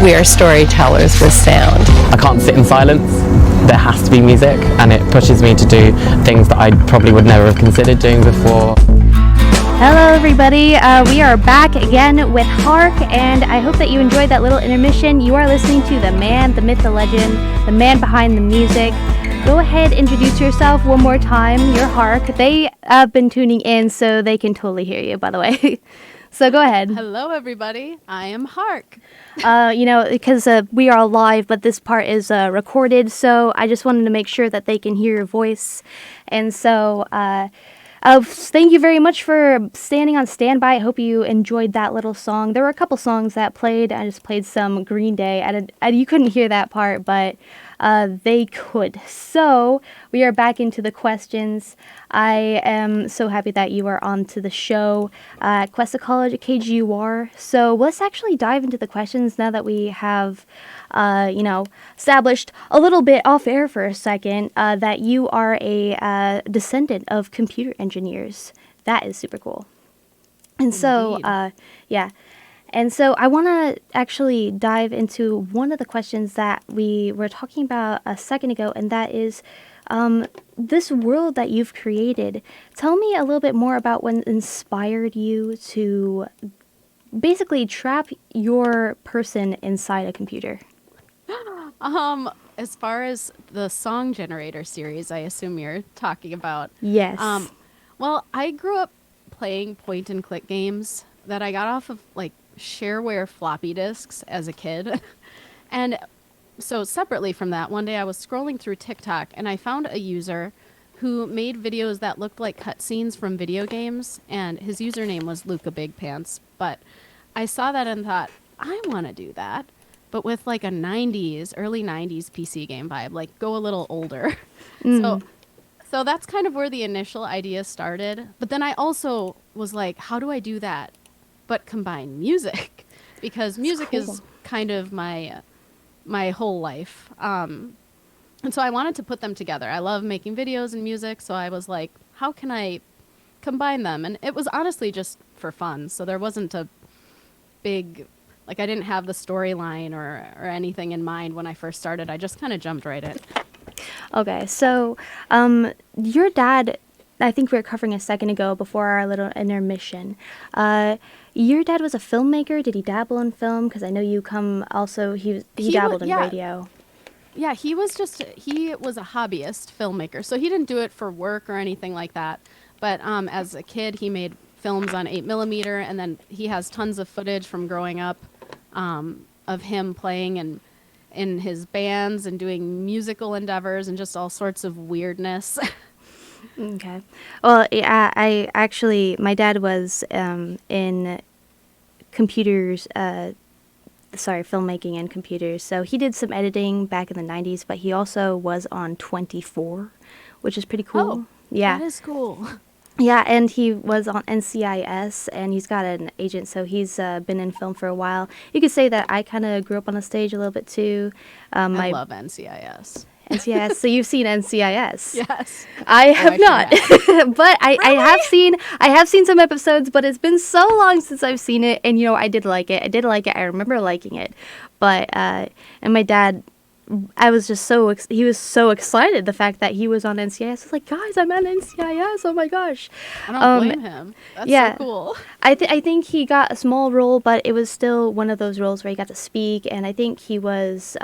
We are storytellers with sound. I can't sit in silence. There has to be music, and it pushes me to do things that I probably would never have considered doing before. Hello everybody, we are back again with Harke, and I hope that you enjoyed that little intermission. You are listening to the man, the myth, the legend, the man behind the music. Go ahead, introduce yourself one more time. You're Harke. They have been tuning in, so they can totally hear you, by the way. So go ahead. Hello everybody, I am Harke. Because we are live, but this part is recorded, so I just wanted to make sure that they can hear your voice. And so, thank you very much for standing on standby. I hope you enjoyed that little song. There were a couple songs that played. I just played some Green Day. You couldn't hear that part, but they could. So we are back into the questions. I am so happy that you are on to the show at Cuesta College at KGUR. So let's actually dive into the questions now that we have established a little bit off air for a second that you are a descendant of computer engineers. That is super cool. And so, And so I want to actually dive into one of the questions that we were talking about a second ago, and that is this world that you've created. Tell me a little bit more about what inspired you to basically trap your person inside a computer. As far as the song generator series, I assume you're talking about. Yes. Well, I grew up playing point and click games that I got off of like shareware floppy disks as a kid. And so separately from that, one day I was scrolling through TikTok and I found a user who made videos that looked like cutscenes from video games, and his username was Luca Big Pants. But I saw that and thought, I want to do that, but with like a early 90s PC game vibe, like go a little older. So that's kind of where the initial idea started. But then I also was like, how do I do that but combine music? Because music is kind of my whole life. And so I wanted to put them together. I love making videos and music, so I was like, how can I combine them? And it was honestly just for fun. So there wasn't a big, like I didn't have the storyline or anything in mind when I first started. I just kind of jumped right in. Okay, so your dad, I think we were covering a second ago before our little intermission. Your dad was a filmmaker. Did he dabble in film? Because I know you come also, he dabbled in radio. Yeah, he was a hobbyist filmmaker. So he didn't do it for work or anything like that. But as a kid, he made films on 8mm, and then he has tons of footage from growing up of him playing in his bands and doing musical endeavors and just all sorts of weirdness. Okay. Well, yeah, my dad was in computers, filmmaking and computers. So he did some editing back in the 90s, but he also was on 24, which is pretty cool. Oh, yeah. That is cool. Yeah, and he was on NCIS, and he's got an agent, so he's been in film for a while. You could say that I kind of grew up on the stage a little bit too. I love NCIS. NCIS. So you've seen NCIS? Yes. I have not, but I have seen some episodes. But it's been so long since I've seen it, and I did like it. I remember liking it, but and my dad, I was just he was so excited the fact that he was on NCIS. I was like, guys, I'm on NCIS. Oh my gosh. I don't blame him. That's so cool. I think he got a small role, but it was still one of those roles where he got to speak, and I think he was.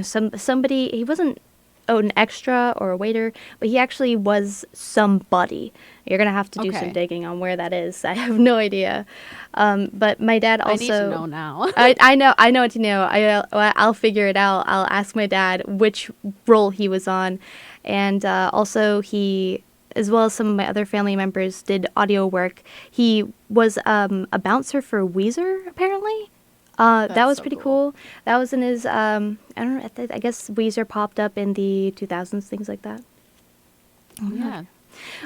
Somebody, he wasn't an extra or a waiter, but he actually was somebody. You're going to have to do some digging on where that is. I have no idea. But my dad also... I need to know now. I know what to know. I'll figure it out. I'll ask my dad which role he was on. And also he, as well as some of my other family members, did audio work. He was a bouncer for Weezer, apparently. That was pretty cool. That was in his, I don't know, I guess Weezer popped up in the 2000s, things like that. Yeah.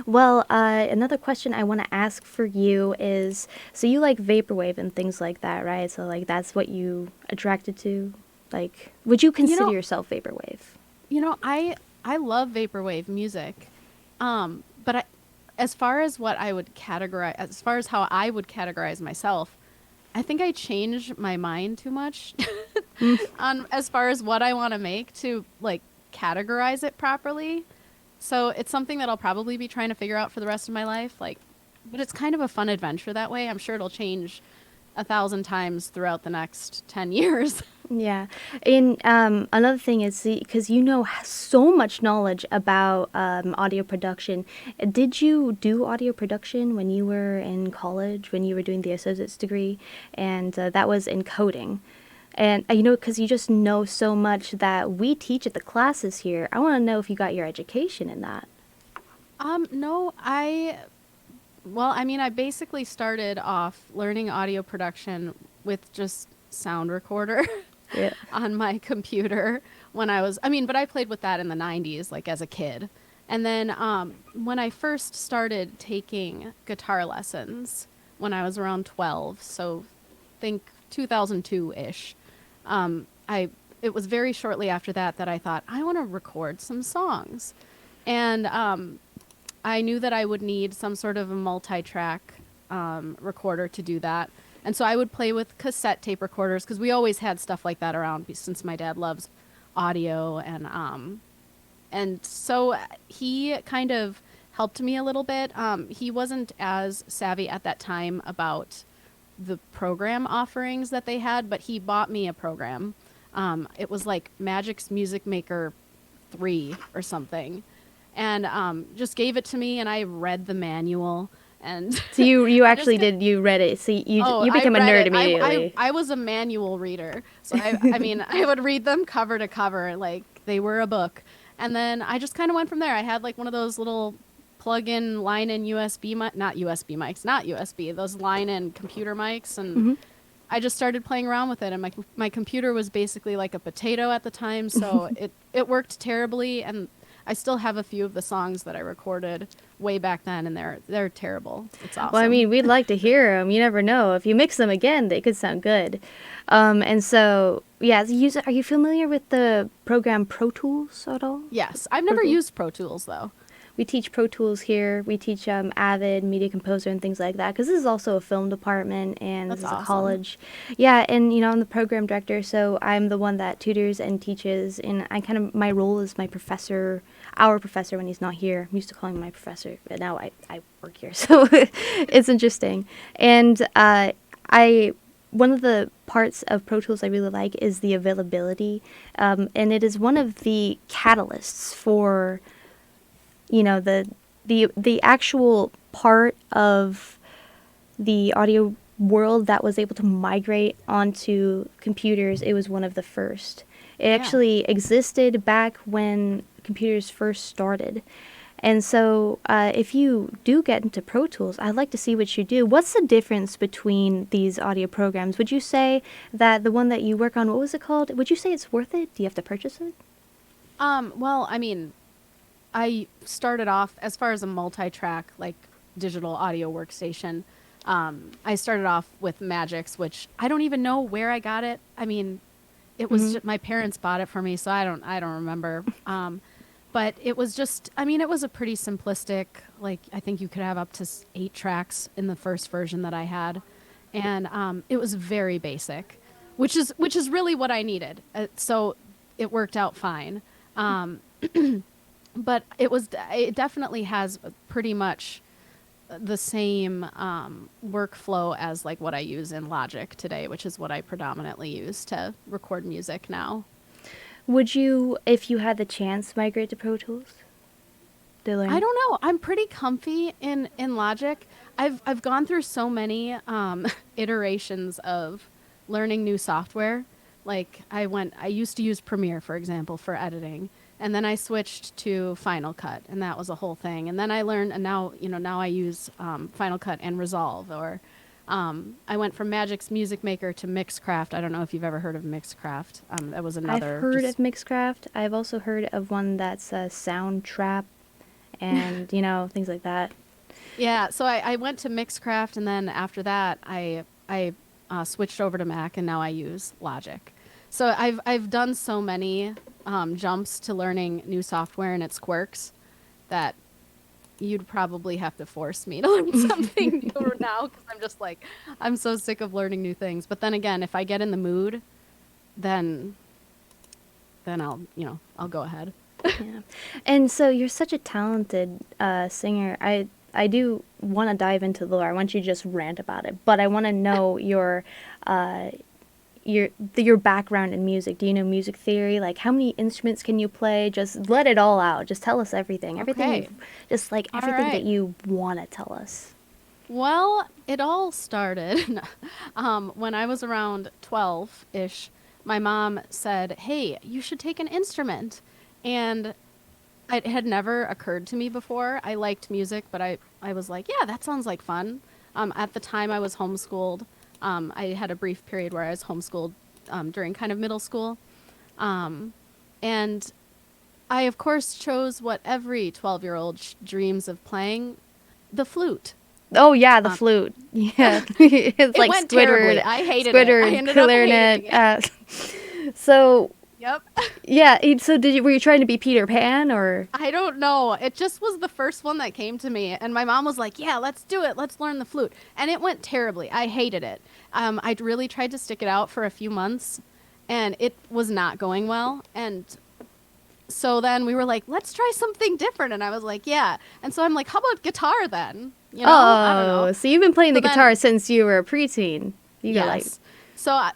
Well, another question I want to ask for you is, so you like vaporwave and things like that, right? So, like, that's what you attracted to? Like, would you consider yourself vaporwave? I love vaporwave music. But as far as how I would categorize myself, I think I change my mind too much on as far as what I want to make to like categorize it properly. So it's something that I'll probably be trying to figure out for the rest of my life. Like, but it's kind of a fun adventure that way. I'm sure it'll change 1,000 times throughout the next 10 years. Yeah. And another thing is because you know so much knowledge about audio production. Did you do audio production when you were in college, when you were doing the associate's degree? And that was in coding. And you know, because you just know so much that we teach at the classes here. I want to know if you got your education in that. No, well, I mean, I basically started off learning audio production with just sound recorder Yeah. on my computer when but I played with that in the 90s, like as a kid. And then when I first started taking guitar lessons when I was around 12, so think 2002-ish, it was very shortly after that I thought, I want to record some songs. And I knew that I would need some sort of a multi-track recorder to do that. And so I would play with cassette tape recorders because we always had stuff like that around since my dad loves audio. And so he kind of helped me a little bit. He wasn't as savvy at that time about the program offerings that they had, but he bought me a program. It was like Magic's Music Maker 3 or something. And just gave it to me, and I read the manual. And So you actually you read it. So you became a nerd immediately. I was a manual reader. So I mean, I would read them cover to cover like they were a book. And then I just kind of went from there. I had like one of those little plug-in line-in USB not USB, those line-in computer mics, and I just started playing around with it. And my computer was basically like a potato at the time, so it worked terribly. And I still have a few of the songs that I recorded way back then, and they're terrible. It's awesome. Well, I mean, we'd like to hear them. You never know. If you mix them again, they could sound good. And so, yeah, are you familiar with the program Pro Tools at all? Yes. I've never used Pro Tools, though. We teach Pro Tools here. We teach Avid, Media Composer, and things like that. Because this is also a film department, and That's this is awesome. a college. Yeah, and you know, I'm the program director, so I'm the one that tutors and teaches. And my role is my professor, our professor when he's not here. I'm used to calling him my professor, but now I work here, so it's interesting. And one of the parts of Pro Tools I really like is the availability, and it is one of the catalysts for, you know, the actual part of the audio world that was able to migrate onto computers. It was one of the first. It actually existed back when computers first started. And so if you do get into Pro Tools, I'd like to see what you do. What's the difference between these audio programs? Would you say that the one that you work on, what was it called? Would you say it's worth it? Do you have to purchase it? Well, I mean, I started off as far as a multi-track, like digital audio workstation. I started off with Magic's, which I don't even know where I got it. I mean, it was just, my parents bought it for me, so I don't remember. But it was just, I mean, it was a pretty simplistic, like I think you could have up to 8 tracks in the first version that I had, and it was very basic, which is really what I needed. So it worked out fine. But it definitely has pretty much the same workflow as like what I use in Logic today, which is what I predominantly use to record music now. Would you, if you had the chance, migrate to Pro Tools? I don't know. I'm pretty comfy in Logic. I've gone through so many iterations of learning new software. Like I used to use Premiere, for example, for editing. And then I switched to Final Cut, and that was a whole thing. And then I learned, and now I use Final Cut and Resolve. Or I went from Magic's Music Maker to Mixcraft. I don't know if you've ever heard of Mixcraft. That was another. I've heard of Mixcraft. I've also heard of one that's Soundtrap, and things like that. Yeah, so I went to Mixcraft, and then after that, I switched over to Mac, and now I use Logic. So I've done so many jumps to learning new software and its quirks that you'd probably have to force me to learn something new now because I'm just like, I'm so sick of learning new things. But then again, if I get in the mood, then I'll go ahead. Yeah. And so you're such a talented singer. I do want to dive into the lore. I want you to just rant about it, but I want to know your background in music. Do you know music theory? Like, how many instruments can you play? Just let it all out. Just tell us everything. Okay. Just like All everything that right. you want to tell us. Well, it all started when I was around 12-ish. My mom said, "Hey, you should take an instrument." And it had never occurred to me before. I liked music, but I was like, yeah, that sounds like fun. At the time, I was homeschooled. I had a brief period where I was homeschooled during kind of middle school. And I, of course, chose what every 12-year-old dreams of playing, the flute. Oh yeah, the flute. Yeah, it's It like went terribly. Squidward, I hated it. I Squidward, ended up clarinet. hating it. So Yep. yeah, so were you trying to be Peter Pan or? I don't know. It just was the first one that came to me. And my mom was like, yeah, let's do it. Let's learn the flute. And it went terribly. I hated it. I really tried to stick it out for a few months, and it was not going well. And so then we were like, let's try something different. And I was like, yeah. And so I'm like, how about guitar then? I don't know. So you've been playing the So then- guitar since you were a preteen. You got like, Yes.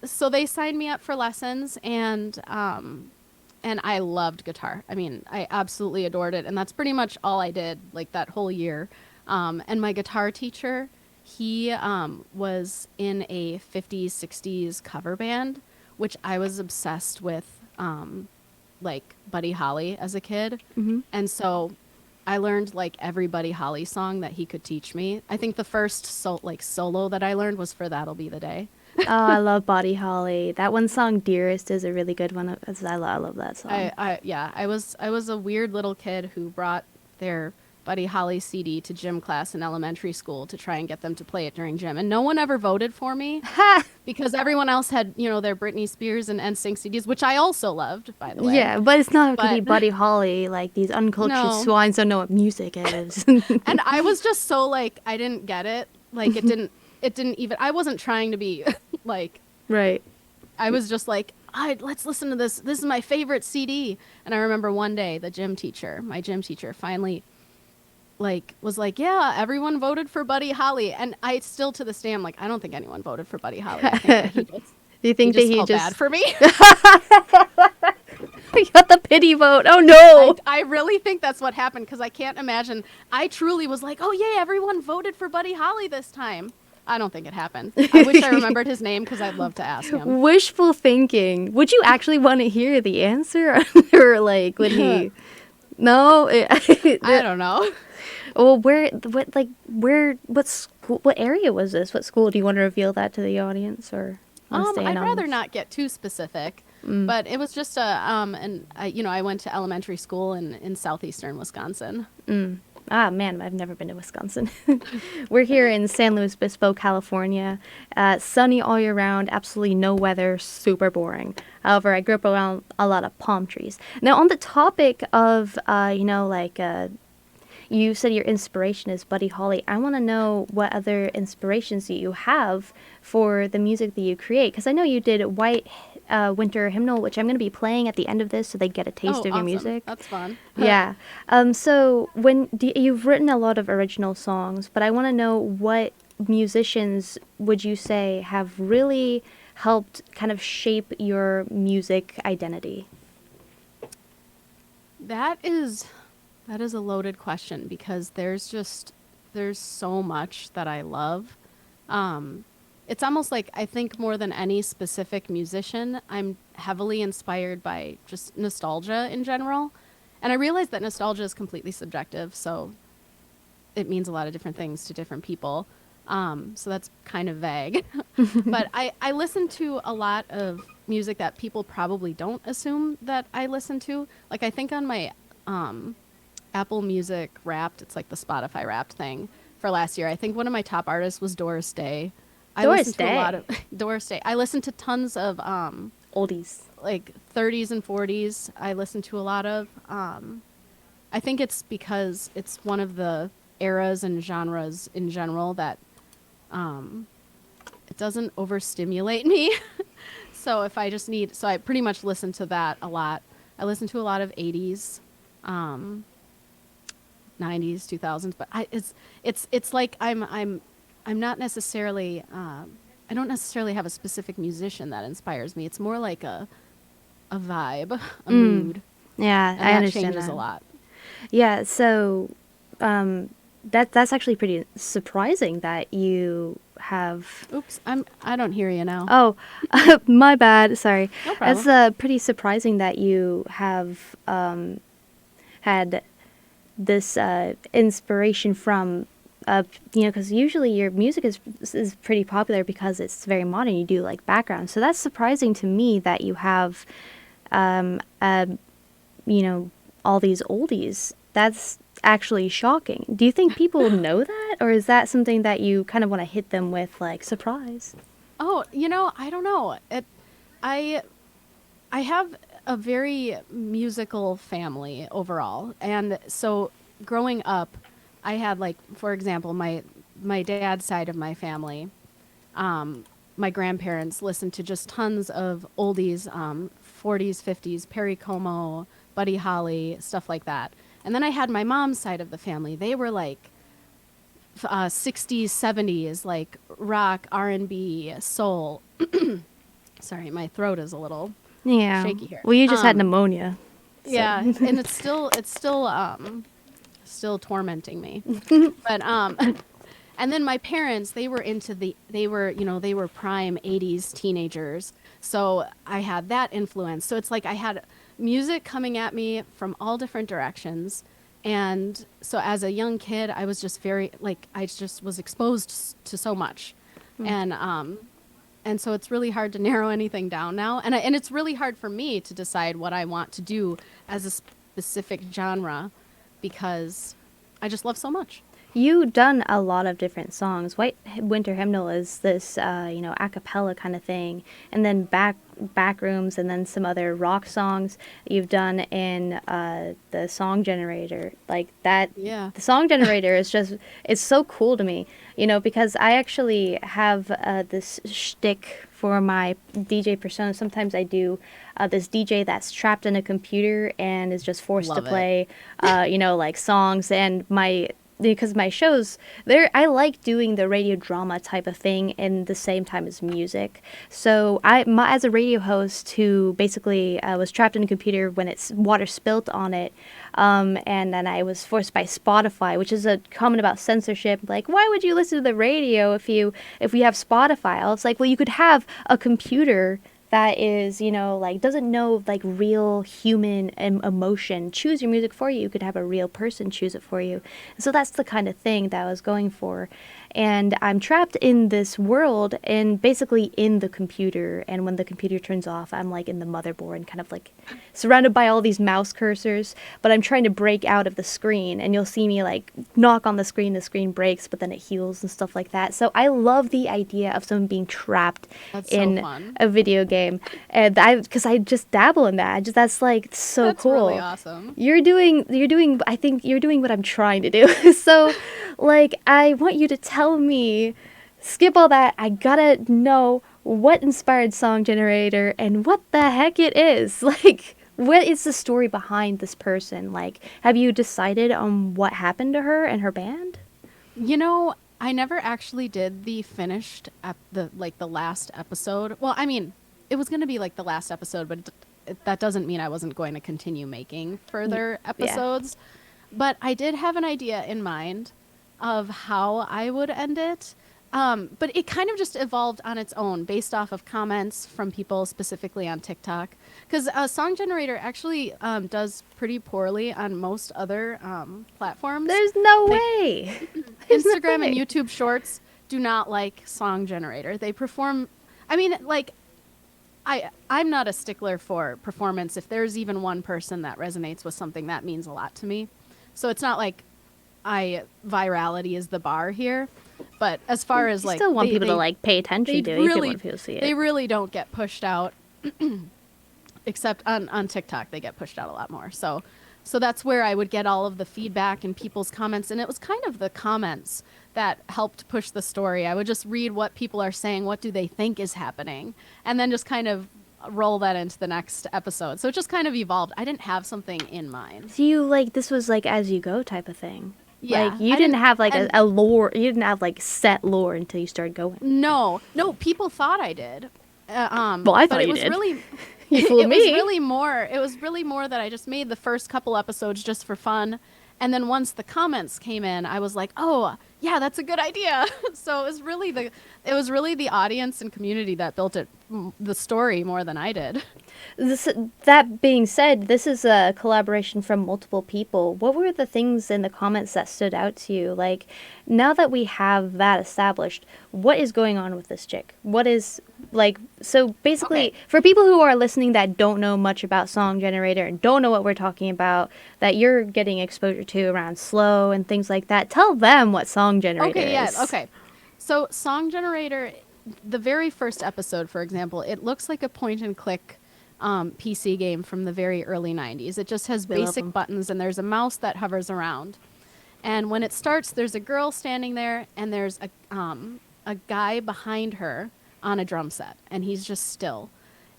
So they signed me up for lessons, and I loved guitar. I mean, I absolutely adored it, and that's pretty much all I did like that whole year. And my guitar teacher, he was in a 50s, 60s cover band, which I was obsessed with, like Buddy Holly as a kid. Mhm. And so I learned like every Buddy Holly song that he could teach me. I think the first solo that I learned was for That'll Be the Day. oh, I love Buddy Holly. That one song, "Dearest," is a really good one. I love that song. I was a weird little kid who brought their Buddy Holly CD to gym class in elementary school to try and get them to play it during gym, and no one ever voted for me because everyone else had their Britney Spears and NSYNC CDs, which I also loved, by the way. Yeah, but it's not gonna be But- Buddy Holly. Like, these uncultured No. swines don't know what music is. And I was just so like I didn't get it. Like it didn't even. I wasn't trying to be like. Right. I was just like, let's listen to this. This is my favorite CD. And I remember one day my gym teacher, finally was like, yeah, everyone voted for Buddy Holly. And I still to this day, I'm like, I don't think anyone voted for Buddy Holly. I think that he just, Do you think that he felt just bad for me. he got the pity vote? Oh no! I really think that's what happened because I can't imagine. I truly was like, oh, yay, everyone voted for Buddy Holly this time. I don't think it happened. I wish I remembered his name because I'd love to ask him. Wishful thinking. Would you actually want to hear the answer, or like would he? No. I don't know. Well, what school? What area was this? What school? Do you want to reveal that to the audience, or wanna stay I'd rather anonymous? not get too specific, but it was just I went to elementary school in southeastern Wisconsin. Ah, man, I've never been to Wisconsin. We're here in San Luis Obispo, California. Sunny all year round, absolutely no weather, super boring. However, I grew up around a lot of palm trees. Now, on the topic of, you said your inspiration is Buddy Holly. I want to know what other inspirations that you have for the music that you create. Because I know you did White Winter Hymnal, which I'm going to be playing at the end of this so they get a taste of your Awesome. music. That's fun. Yeah. So you've written a lot of original songs, but I want to know what musicians would you say have really helped kind of shape your music identity? That is a loaded question because there's so much that I love. It's almost like I think more than any specific musician, I'm heavily inspired by just nostalgia in general. And I realize that nostalgia is completely subjective, so it means a lot of different things to different people. So that's kind of vague. But I listen to a lot of music that people probably don't assume that I listen to. Like I think on my Apple Music Wrapped, it's like the Spotify Wrapped thing for last year. I think one of my top artists was Doris Day. I listened to a lot of Doris Day. I listened to tons of Oldies. like 30s and 40s. I listened to a lot of I think it's because it's one of the eras and genres in general that it doesn't overstimulate me. So if I just need, so I pretty much listen to that a lot. I listen to a lot of 80s, 90s, 2000s, but it's like I'm not necessarily I don't necessarily have a specific musician that inspires me. It's more like a vibe, a mood. Yeah, And I that understand changes that. a lot. Yeah, so that's actually pretty surprising that you have. Oops, I don't hear you now. Oh, my bad. Sorry. No problem. That's pretty surprising that you have had this inspiration from, because usually your music is pretty popular because it's very modern. You do like background, so that's surprising to me that you have, um, uh, all these oldies. That's actually shocking. Do you think people know that, or is that something that you kind of want to hit them with, like, surprise? Oh, I don't know. I I have a very musical family overall, and so growing up, I had, like, for example, my dad's side of my family. My grandparents listened to just tons of oldies, 40s, 50s, Perry Como, Buddy Holly, stuff like that. And then I had my mom's side of the family. They were like 60s, 70s, like rock, R&B, soul. Sorry, my throat is a little Yeah. shaky here. Well, you just had pneumonia. So. Yeah, and it's still tormenting me. But and then my parents, they were prime 80s teenagers. So I had that influence. So it's like I had music coming at me from all different directions. And so as a young kid, I was just very, like, I just was exposed to so much. And so it's really hard to narrow anything down now. And it's really hard for me to decide what I want to do as a specific genre because I just love so much. You've done a lot of different songs. White Winter Hymnal is this, a cappella kind of thing, and then back rooms, and then some other rock songs you've done in the Song Generator. Like that, Yeah. the Song Generator is just, it's so cool to me, because I actually have this shtick for my DJ persona. Sometimes I do this DJ that's trapped in a computer and is just forced Love to it. play, like songs, and because my shows I like doing the radio drama type of thing in the same time as music. So as a radio host who basically was trapped in a computer when it's water spilt on it, and then I was forced by Spotify, which is a comment about censorship, like, why would you listen to the radio if you have Spotify? I was like, well, you could have a computer that is, like, doesn't know, like, real human emotion choose your music for you. You could have a real person choose it for you. And so that's the kind of thing that I was going for. And I'm trapped in this world and basically in the computer. And when the computer turns off, I'm like in the motherboard, kind of like surrounded by all these mouse cursors. But I'm trying to break out of the screen, and you'll see me like knock on the screen breaks, but then it heals and stuff like that. So I love the idea of someone being trapped That's so in fun. a video game, and because I just dabble in that. That's like so That's cool. really awesome. You're doing. I think you're doing what I'm trying to do. So, like, I want you to tell me, skip all that. I gotta know what inspired Song Generator and what the heck it is. Like, what is the story behind this person? Like, have you decided on what happened to her and her band? I never actually did the finished the last episode. Well, I mean, it was going to be like the last episode, but that doesn't mean I wasn't going to continue making further episodes. But I did have an idea in mind of how I would end it. But it kind of just evolved on its own based off of comments from people specifically on TikTok. Because Song Generator actually does pretty poorly on most other platforms. There's no Like, way. There's no Instagram and way. YouTube Shorts do not like Song Generator. They perform, I mean, like, I'm not a stickler for performance. If there's even one person that resonates with something, that means a lot to me. So it's not like virality is the bar here. But as far as, You like, still want they- people to they- like pay attention they to it. You really, want people to see it. they really don't get pushed out, except on TikTok, they get pushed out a lot more. So, So that's where I would get all of the feedback and people's comments. And it was kind of the comments that helped push the story. I would just read what people are saying, what do they think is happening, and then just kind of roll that into the next episode. So it just kind of evolved. I didn't have something in mind. So you like this was like as you go type of thing. Yeah, Like you I didn't have like and- a lore. You didn't have like set lore until you started going. No, people thought I did. Well, I but thought it you was did. really You fooled it me. was really more that I just made the first couple episodes just for fun, and then once the comments came in, I was like, oh yeah, that's a good idea. So it was really the audience and community that built the story more than I did. That being said, this is a collaboration from multiple people. What were the things in the comments that stood out to you? Like, now that we have that established, what is going on with this chick? What is, like, so basically, Okay. for people who are listening that don't know much about Song Generator and don't know what we're talking about, that you're getting exposure to around Slow and things like that, tell them what Song Generator Okay, is. yeah, okay. So Song Generator, the very first episode, for example, it looks like a point and click PC game from the very early 90s. It just has We love basic them. buttons and there's a mouse that hovers around. And when it starts, there's a girl standing there and there's a guy behind her on a drum set and he's just still.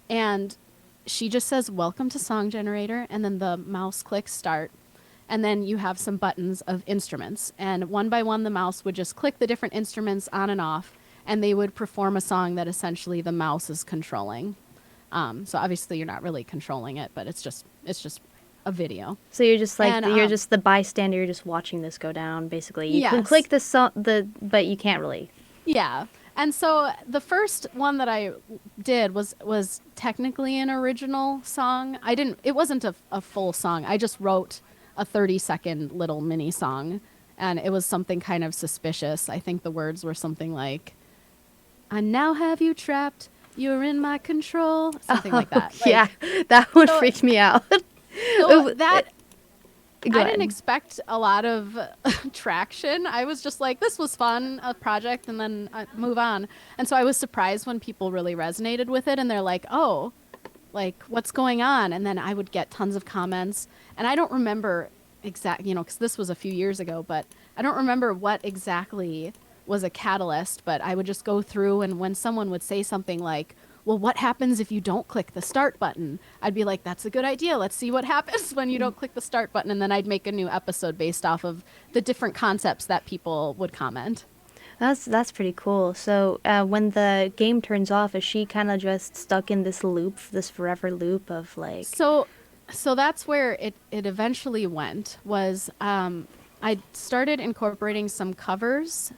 And she just says, "Welcome to Song Generator," and then the mouse clicks start. And then you have some buttons of instruments. And one by one, the mouse would just click the different instruments on and off, and they would perform a song that essentially the mouse is controlling. So obviously you're not really controlling it, but it's just a video. So you're just like, And, you're just the bystander, you're just watching this go down, basically. You can Yes. click but you can't really. Yeah. And so the first one that I did was technically an original song. It wasn't a full song. I just wrote a 30-second little mini song, and it was something kind of suspicious. I think the words were something like, "I now have you trapped, you're in my control," something like that. Like, Yeah, that one so- freaked me out. so that Go I ahead. didn't expect a lot of traction. I was just like, this was fun, a project, and then move on. And so I was surprised when people really resonated with it, and they're like, oh, like, what's going on? And then I would get tons of comments. And I don't remember because this was a few years ago, but I don't remember what exactly was a catalyst, but I would just go through, and when someone would say something like, well, what happens if you don't click the start button? I'd be like, that's a good idea. Let's see what happens when you don't click the start button. And then I'd make a new episode based off of the different concepts that people would comment. That's pretty cool. So when the game turns off, is she kind of just stuck in this loop, this forever loop of like? So that's where it eventually went, was I started incorporating some covers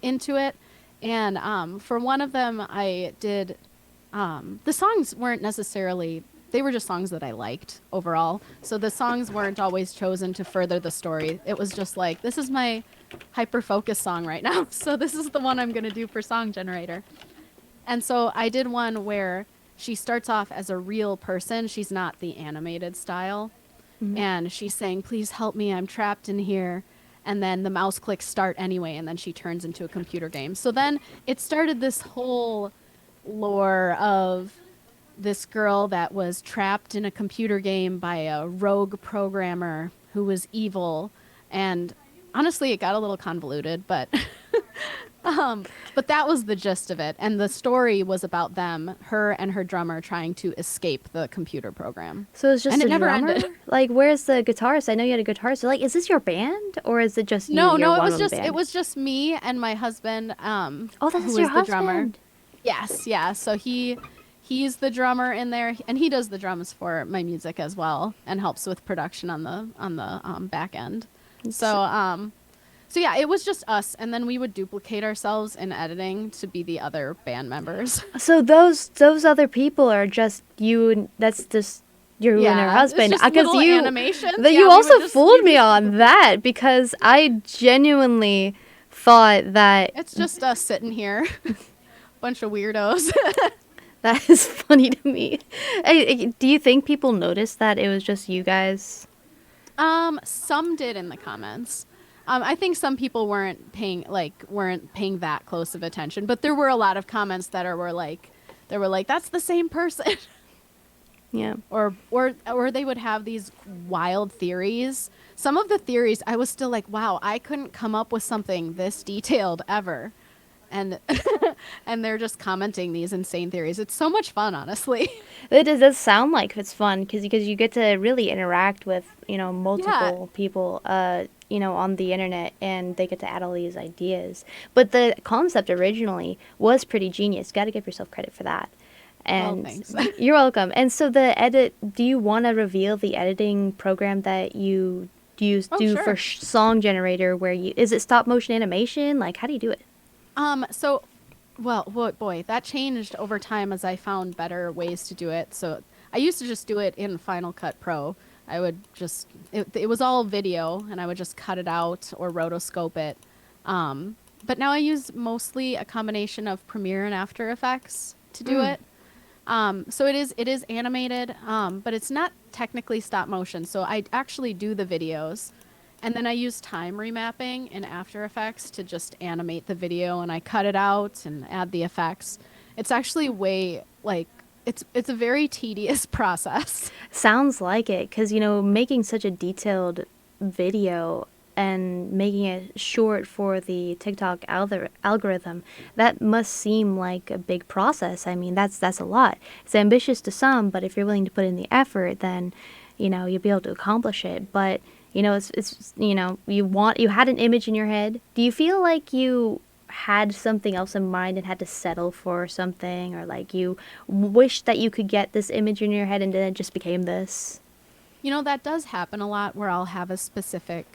into it. And for one of them, I did, the songs weren't necessarily, they were just songs that I liked overall. So the songs weren't always chosen to further the story. It was just like, this is my hyper-focus song right now. So this is the one I'm going to do for Song Generator. And so I did one where she starts off as a real person. She's not the animated style. Mm-hmm. And she's saying, please help me, I'm trapped in here. And then the mouse clicks start anyway, and then she turns into a computer game. So then it started this whole lore of this girl that was trapped in a computer game by a rogue programmer who was evil. And honestly, it got a little convoluted, but but that was the gist of it. And the story was about them, her and her drummer, trying to escape the computer program. So it's just And a it never drummer? ended. Like, where's the guitarist? I know you had a guitarist. So, like, is this your band or is it just you? No, You're it one was of the just band? it was just me and my husband. Oh, that's who your is the drummer. husband. Yes, yeah. So he's the drummer in there, and he does the drums for my music as well, and helps with production on the back end. So yeah, it was just us, and then we would duplicate ourselves in editing to be the other band members. So those other people are just you. And that's just you and her husband. It's just little animations. But Yeah, you we also would just- fooled we me just- on that because I genuinely thought that It's just us sitting here, bunch of weirdos. that is funny to me. Do you think people noticed that it was just you guys? Some did in the comments. I think some people weren't paying that close of attention, but there were a lot of comments that were like, that's the same person. Yeah. Or they would have these wild theories. Some of the theories I was still like, wow, I couldn't come up with something this detailed ever. And and they're just commenting these insane theories. It's so much fun, honestly. It does sound like it's fun because you get to really interact with, multiple people, on the internet, and they get to add all these ideas. But the concept originally was pretty genius. Got to give yourself credit for that. And thanks. You're welcome. And so do you want to reveal the editing program that you do Sure. for song generator is it stop motion animation? Like, how do you do it? So, well, boy, that changed over time as I found better ways to do it. So I used to just do it in Final Cut Pro. I would it was all video, and I would just cut it out or rotoscope it. But now I use mostly a combination of Premiere and After Effects to do it. So it is animated, but it's not technically stop motion. So I actually do the videos. And then I use time remapping in After Effects to just animate the video, and I cut it out and add the effects. It's actually it's a very tedious process. Sounds like it, because, making such a detailed video and making it short for the TikTok algorithm, that must seem like a big process. I mean, that's a lot. It's ambitious to some, but if you're willing to put in the effort, then, you'll be able to accomplish it. But it's you had an image in your head. Do you feel like you had something else in mind and had to settle for something, or like you wish that you could get this image in your head and then it just became this? That does happen a lot, where I'll have a specific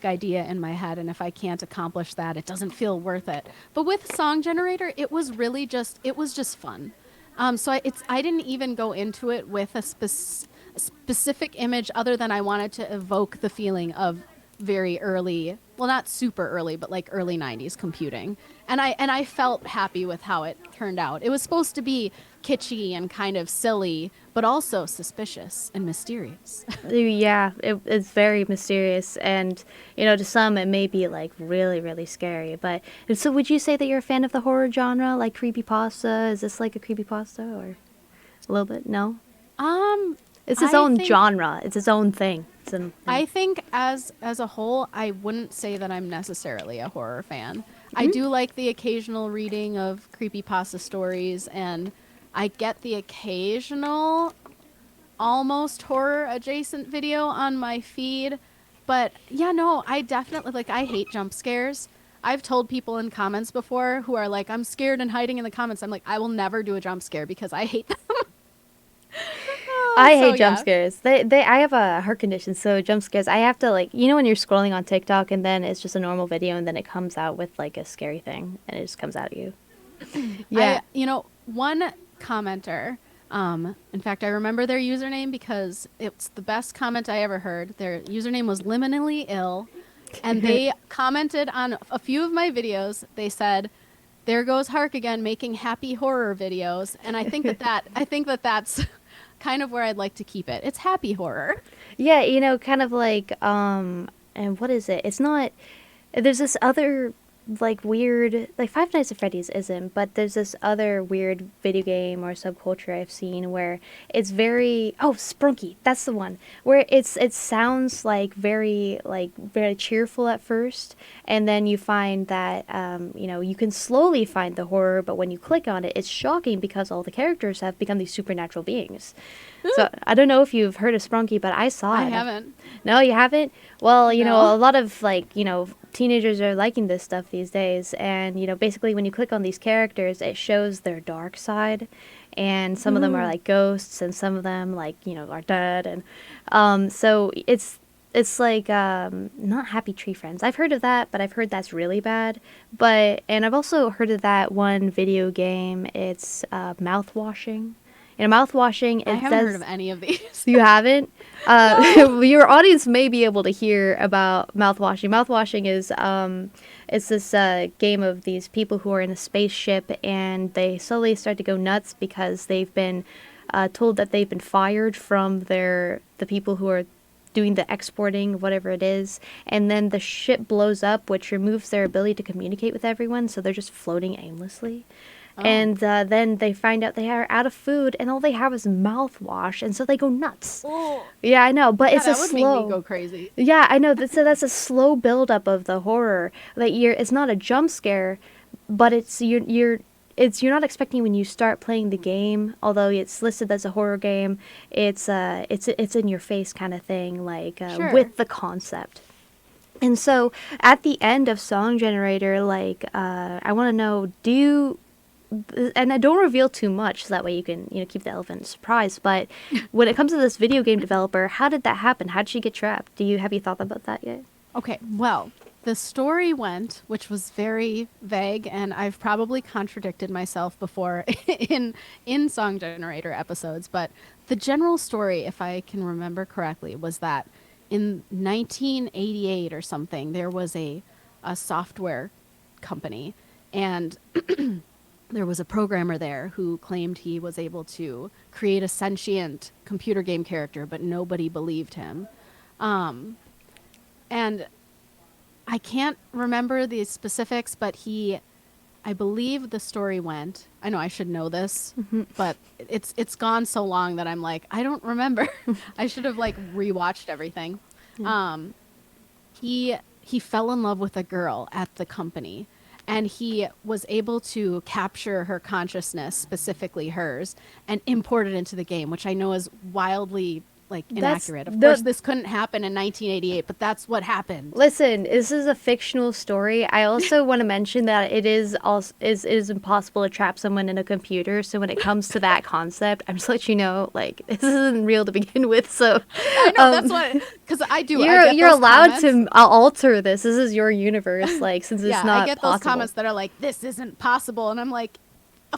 idea in my head, and if I can't accomplish that, it doesn't feel worth it. But with Song Generator, it was just fun. So I didn't even go into it with a specific image, other than I wanted to evoke the feeling of very early, well, not super early, but like early 90s computing. And I felt happy with how it turned out. It was supposed to be kitschy and kind of silly, but also suspicious and mysterious. Yeah, it's very mysterious, and to some it may be like really, really scary. But so, would you say that you're a fan of the horror genre, like creepypasta? Is this like a creepypasta, or a little bit? No. It's its own genre. It's its own thing. I think as a whole, I wouldn't say that I'm necessarily a horror fan. I do like the occasional reading of creepypasta stories, and I get the occasional almost horror adjacent video on my feed. But yeah, no, I definitely, I hate jump scares. I've told people in comments before who are like, I'm scared and hiding in the comments. I'm like, I will never do a jump scare because I hate them. I hate jump scares. I have a heart condition, so jump scares, I have to, when you're scrolling on TikTok and then it's just a normal video and then it comes out with like a scary thing and it just comes out at you. Yeah. One commenter, in fact, I remember their username because it's the best comment I ever heard. Their username was liminally ill, and they commented on a few of my videos. They said, "There goes Harke again, making happy horror videos." And I think that's kind of where I'd like to keep it. It's happy horror. Yeah, kind of like, and what is it? It's not, there's this other, weird, Five Nights at Freddy's isn't, but there's this other weird video game or subculture I've seen where it's very, Sprunky, that's the one, where it sounds very cheerful at first, and then you find that, you can slowly find the horror, but when you click on it, it's shocking because all the characters have become these supernatural beings. So I don't know if you've heard of Sprunky, but I saw it. I haven't. No, you haven't? Well, No. a lot of teenagers are liking this stuff these days, and basically when you click on these characters, it shows their dark side, and some of them are like ghosts, and some of them are dead, and so it's not Happy Tree Friends. I've heard of that, but I've heard that's really bad. And I've also heard of that one video game. It's mouthwashing. Mouthwashing. I haven't heard of any of these. You haven't? Your audience may be able to hear about mouthwashing. Mouthwashing is it's this game of these people who are in a spaceship, and they slowly start to go nuts because they've been told that they've been fired from the people who are doing the exporting, whatever it is, and then the ship blows up, which removes their ability to communicate with everyone, so they're just floating aimlessly. And then they find out they are out of food, and all they have is mouthwash, and so they go nuts. Oh, Yeah, I know, but yeah, it's that a would slow. make me go crazy. Yeah, I know. So that's a slow buildup of the horror. Like it's not a jump scare, but you're not expecting when you start playing the game. Although it's listed as a horror game, it's in your face kind of thing, like Sure. with the concept. And so at the end of Song Generator, like I want to know, and I don't reveal too much, so that way you can keep the elephant surprised. But when it comes to this video game developer, how did that happen? How did she get trapped? Have you thought about that yet? Okay, well, the story went, which was very vague, and I've probably contradicted myself before in Song Generator episodes, but the general story, if I can remember correctly, was that in 1988 or something, there was a software company, and there was a programmer there who claimed he was able to create a sentient computer game character, but nobody believed him. And I can't remember the specifics, but I believe the story went, I know I should know this, but it's gone so long that I'm like, I don't remember. I should have like rewatched everything. He fell in love with a girl at the company, and he was able to capture her consciousness, specifically hers, and import it into the game, which I know is wildly like inaccurate. Of course, this couldn't happen in 1988, but that's what happened. Listen, this is a fictional story. I also want to mention that it is impossible to trap someone in a computer. So when it comes to that concept, I'm just letting you know, like, this isn't real to begin with. So I know that's what, because I do. You're allowed to alter this. This is your universe, like, since it's not possible. I get those comments that are like, this isn't possible, and I'm like,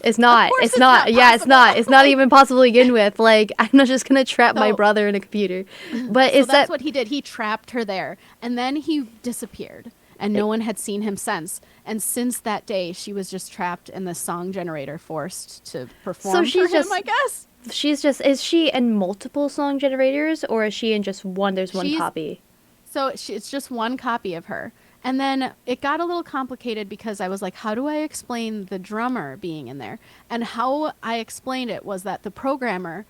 it's not. It's not. Yeah, it's not. It's not even possible to begin with. Like, I'm not just gonna trap my brother in a computer. But so that's what he did. He trapped her there, and then he disappeared, and no one had seen him since. And since that day, she was just trapped in the Song Generator, forced to perform for him, I guess. Is she in multiple Song Generators, or is she in just one? There's one copy. So it's just one copy of her. And then it got a little complicated because I was like, how do I explain the drummer being in there? And how I explained it was that the programmer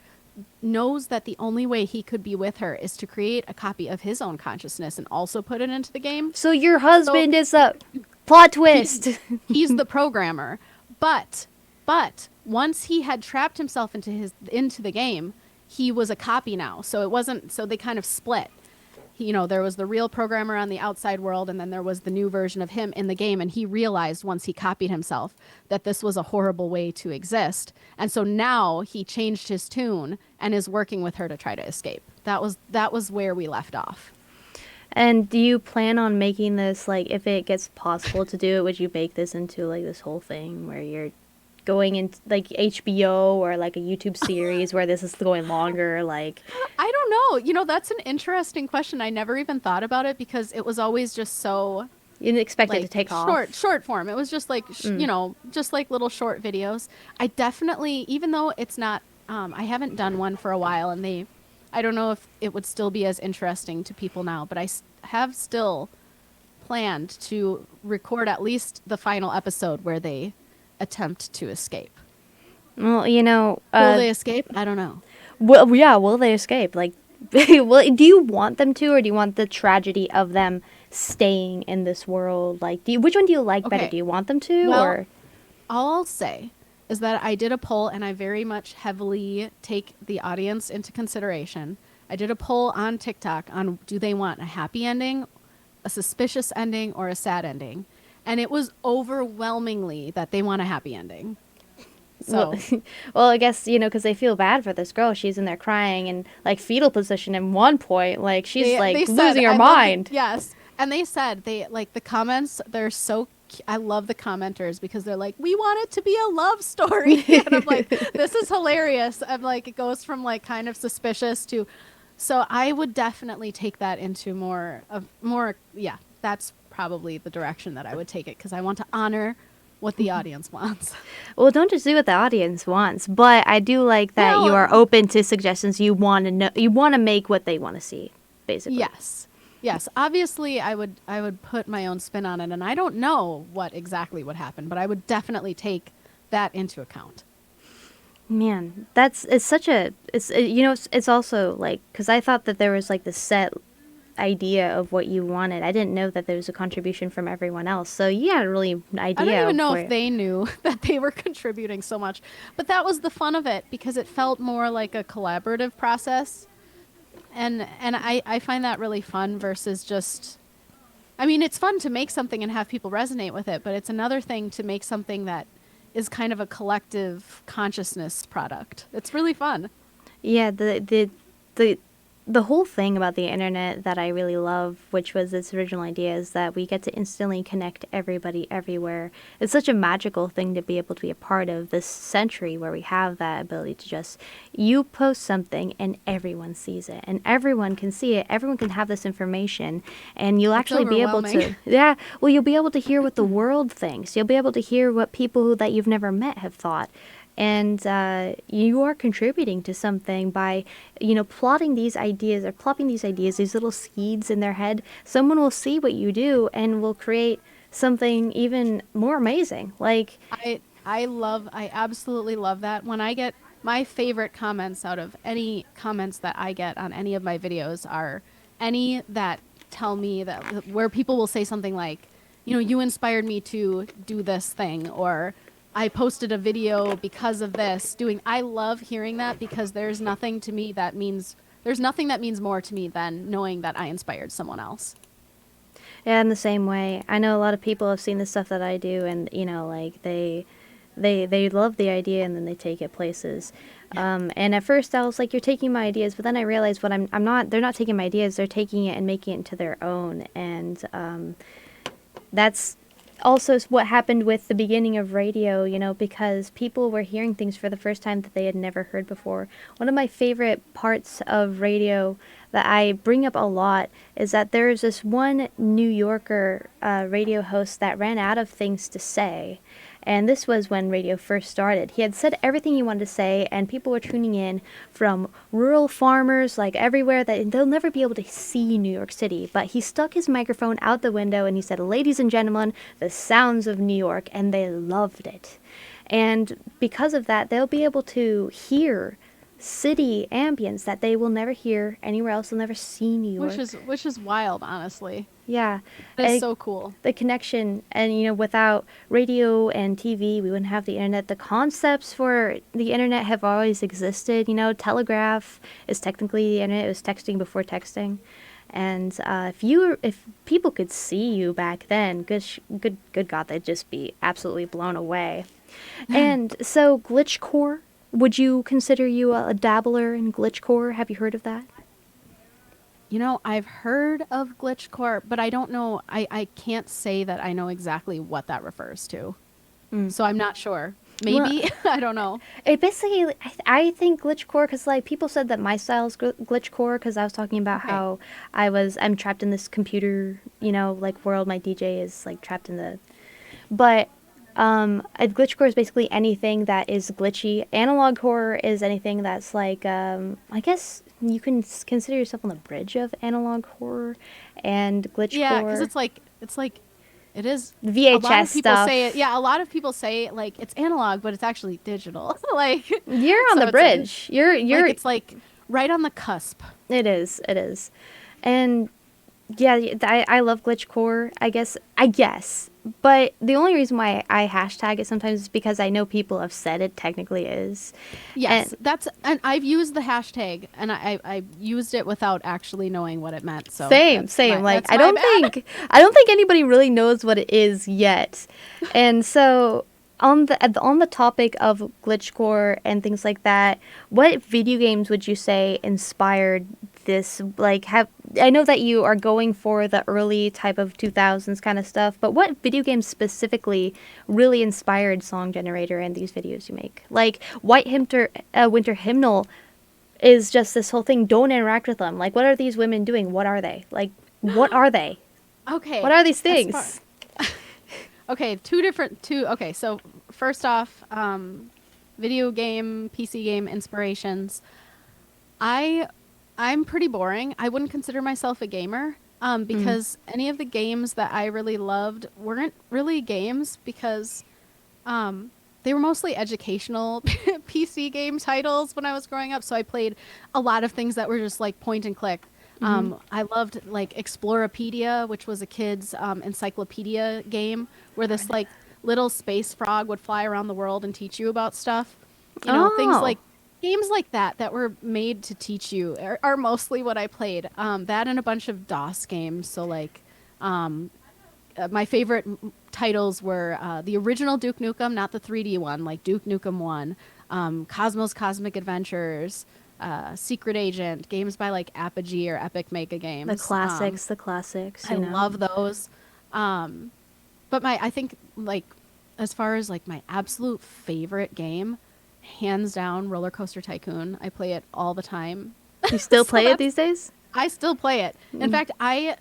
knows that the only way he could be with her is to create a copy of his own consciousness and also put it into the game. So your husband is a plot twist. He's the programmer. But once he had trapped himself into the game, he was a copy now. So it wasn't, so they kind of split. There was the real programmer on the outside world, and then there was the new version of him in the game, and he realized once he copied himself that this was a horrible way to exist. And so now he changed his tune and is working with her to try to escape. That was where we left off. And do you plan on making this, like, if it gets possible to do it, would you make this into, like, this whole thing where you're going into, like, HBO or, like, a YouTube series where this is going longer, like... I don't know. That's an interesting question. I never even thought about it because it was always just so... You didn't expect it to take off. Short form. It was just like, just like little short videos. I definitely, even though it's not, I haven't done one for a while, and I don't know if it would still be as interesting to people now, but I have still planned to record at least the final episode where they attempt to escape. Well, will they escape? I don't know. Well, yeah, will they escape? Like, do you want them to, or do you want the tragedy of them staying in this world? Like, which one do you like better? Do you want them to, or? All I'll say is that I did a poll, and I very much heavily take the audience into consideration. I did a poll on TikTok on, do they want a happy ending, a suspicious ending, or a sad ending? And it was overwhelmingly that they want a happy ending. So, well, I guess, because they feel bad for this girl. She's in there crying in, like, fetal position at one point. Like, she's, losing her mind. Yes. And they said, the comments, they're so, I love the commenters because they're like, we want it to be a love story. And I'm like, this is hilarious. I'm like, it goes from, like, kind of suspicious to, so I would definitely take that into more, that's probably the direction that I would take it, because I want to honor what the audience wants. Well, don't just do what the audience wants, but I do like that you are open to suggestions. You want to know, you want to make what they want to see, basically. Yes. Obviously, I would put my own spin on it, and I don't know what exactly would happen, but I would definitely take that into account. Man, it's also like, because I thought that there was like the set idea of what you wanted. I didn't know that there was a contribution from everyone else. So you had a really idea. I don't even know of if they knew that they were contributing so much, but that was the fun of it because it felt more like a collaborative process. And I find that really fun versus just, I mean, it's fun to make something and have people resonate with it, but it's another thing to make something that is kind of a collective consciousness product. It's really fun. Yeah, the whole thing about the internet that I really love, which was its original idea, is that we get to instantly connect everybody everywhere. It's such a magical thing to be able to be a part of this century where we have that ability to just, you post something and everyone sees it and everyone can see it. Everyone can have this information and you'll actually be able to, well, you'll be able to hear what the world thinks. You'll be able to hear what people that you've never met have thought. And you are contributing to something by, plotting these ideas or plopping these ideas, these little seeds in their head. Someone will see what you do and will create something even more amazing. Like I absolutely love that. When I get my favorite comments out of any comments that I get on any of my videos are any that tell me that where people will say something like, you inspired me to do this thing, or I posted a video because of this. I love hearing that because there's nothing that means more to me than knowing that I inspired someone else. Yeah, in the same way. I know a lot of people have seen the stuff that I do, and like they love the idea, and then they take it places. And at first I was like, "You're taking my ideas," but then I realized what I'm not. They're not taking my ideas. They're taking it and making it into their own, and that's also what happened with the beginning of radio, because people were hearing things for the first time that they had never heard before. One of my favorite parts of radio that I bring up a lot is that there is this one New Yorker radio host that ran out of things to say. And this was when radio first started. He had said everything he wanted to say, and people were tuning in from rural farmers, like everywhere, that they'll never be able to see New York City. But he stuck his microphone out the window and he said, "Ladies and gentlemen, the sounds of New York," and they loved it. And because of that, they'll be able to hear city ambience that they will never hear anywhere else. They'll never see New York. Which is wild, honestly. Yeah. It's so cool. The connection, and without radio and TV, we wouldn't have the internet. The concepts for the internet have always existed. Telegraph is technically the internet. It was texting before texting. And if people could see you back then, good God, they'd just be absolutely blown away. And so glitchcore, would you consider you a dabbler in glitchcore? Have you heard of that? I've heard of glitchcore, but I don't know. I can't say that I know exactly what that refers to. So I'm not sure. Maybe. Well, I don't know. It basically, I think glitchcore, because people said that my style is glitchcore, because I was talking about how I'm trapped in this computer, world. My DJ is trapped in the, but a glitchcore is basically anything that is glitchy. Analog horror is anything that's I guess you can consider yourself on the bridge of analog horror and glitchcore. Yeah, because it is VHS a lot of people stuff. Say it. Yeah, a lot of people say it's analog, but it's actually digital. You're on the bridge. You're it's right on the cusp. It is, and yeah, I love glitchcore. I guess. But the only reason why I hashtag it sometimes is because I know people have said it technically is. Yes, and I've used the hashtag, and I used it without actually knowing what it meant. So same. I don't think anybody really knows what it is yet, and so on the topic of glitchcore and things like that, what video games would you say inspired this? I know that you are going for the early type of 2000s kind of stuff, but what video games specifically really inspired Song Generator and these videos you make? Winter Hymnal is just this whole thing. Don't interact with them. What are these women doing? What are they? What are they? Okay. What are these things? Okay, okay, so first off, video game, PC game inspirations. I'm pretty boring. I wouldn't consider myself a gamer because any of the games that I really loved weren't really games because they were mostly educational PC game titles when I was growing up. So I played a lot of things that were just like point and click. I loved like Explorapedia, which was a kid's encyclopedia game where this like little space frog would fly around the world and teach you about stuff. You know, things like games like that were made to teach you are mostly what I played. That and a bunch of DOS games. So like my favorite titles were the original Duke Nukem, not the 3D one, like Duke Nukem 1, Cosmos Cosmic Adventures, Secret Agent, games by like Apogee or Epic Mega Games. The classics. I love those. But I think like as far as like my absolute favorite game, hands down, Roller Coaster Tycoon. I play it all the time. You still play it these days? I still play it. In fact, I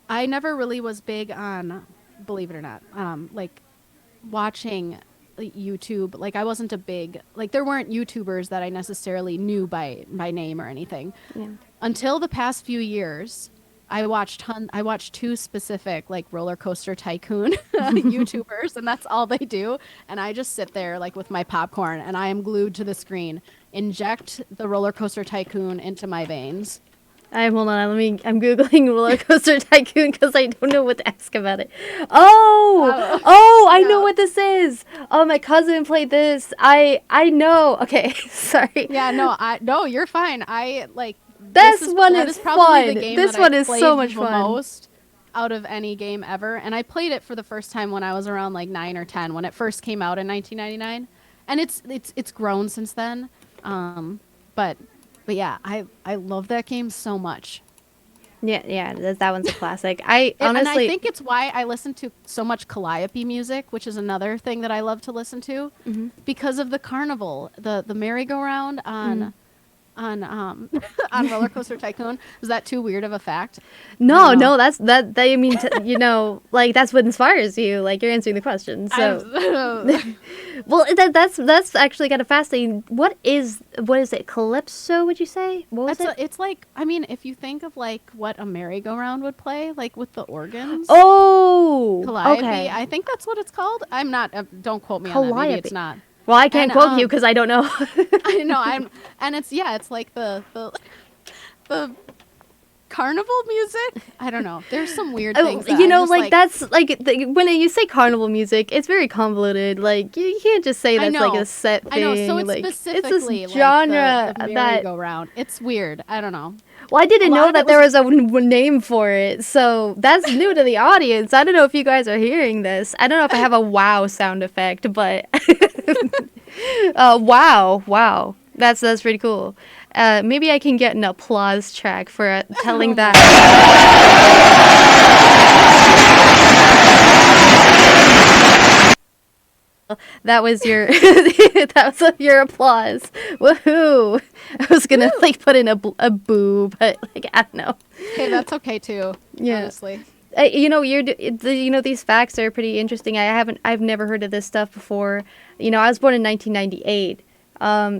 never really was big on, believe it or not, like watching YouTube. Like I wasn't a big, like there weren't YouTubers that I necessarily knew by name or anything. Yeah. Until the past few years, I watched two specific like Roller Coaster Tycoon YouTubers, and that's all they do. And I just sit there like with my popcorn, and I am glued to the screen. Inject the Roller Coaster Tycoon into my veins. Hold on. I'm googling Roller Coaster Tycoon because I don't know what to ask about it. I know what this is. Oh, my cousin played this. I know. Okay, sorry. Yeah, no, you're fine. I like. That is probably fun. The game This that one I is played so much the fun. Most out of any game ever, and I played it for the first time when I was around like 9 or 10 when it first came out in 1999, and it's grown since then. But yeah, I love that game so much. Yeah, that one's a classic. Honestly, and I think it's why I listen to so much calliope music, which is another thing that I love to listen to, because of the carnival, the merry-go-round on Roller Coaster Tycoon. Is that too weird of a fact? No, that's I mean, like that's what inspires you. Like you're answering the question. So, well, that's actually kind of fascinating. What is it? Calypso? Would you say? What was it? It's like, I mean, if you think of like what a merry-go-round would play, like with the organs. Oh, Calliope. okay. I think that's what it's called. I'm not. Don't quote me on that. Maybe it's not. Well, I can't quote you because I don't know. I know. It's like the carnival music. I don't know. There's some weird things. That that's like when you say carnival music, it's very convoluted. Like you can't just say that's like a set thing. I know. So it's like, specifically it's this genre like the that merry-go-round. It's weird. I don't know. Well, I didn't know that there was a name for it, so that's new to the audience. I don't know if you guys are hearing this. I don't know if I have a wow sound effect, but wow, that's pretty cool. Maybe I can get an applause track for telling that. That was your your applause. Woohoo! I was gonna like put in a boo, but like I don't know. Okay, that's okay too. Yeah. Honestly. These facts are pretty interesting. I've never heard of this stuff before. I was born in 1998.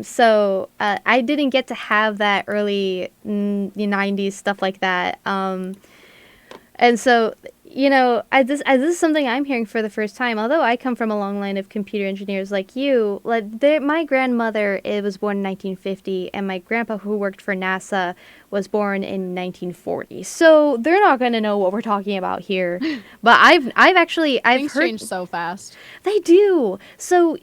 So I didn't get to have that early 90s stuff like that. And so, this is something I'm hearing for the first time. Although I come from a long line of computer engineers like you, my grandmother was born in 1950, and my grandpa, who worked for NASA, was born in 1940. So they're not going to know what we're talking about here. But I've Things heard change so fast. they do. So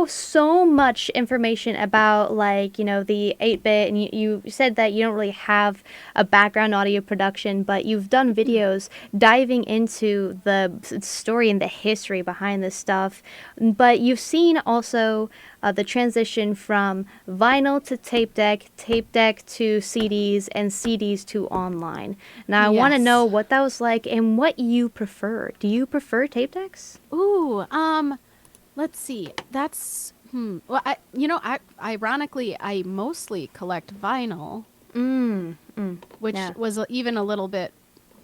so much information about the 8-bit, and you said that you don't really have a background audio production, but you've done videos diving into the story and the history behind this stuff. But you've seen also the transition from vinyl to tape deck to CDs, and CDs to online. Now, I want to know what that was like and what you prefer. Do you prefer tape decks? Ooh, let's see. That's well, ironically, I mostly collect vinyl, which was even a little bit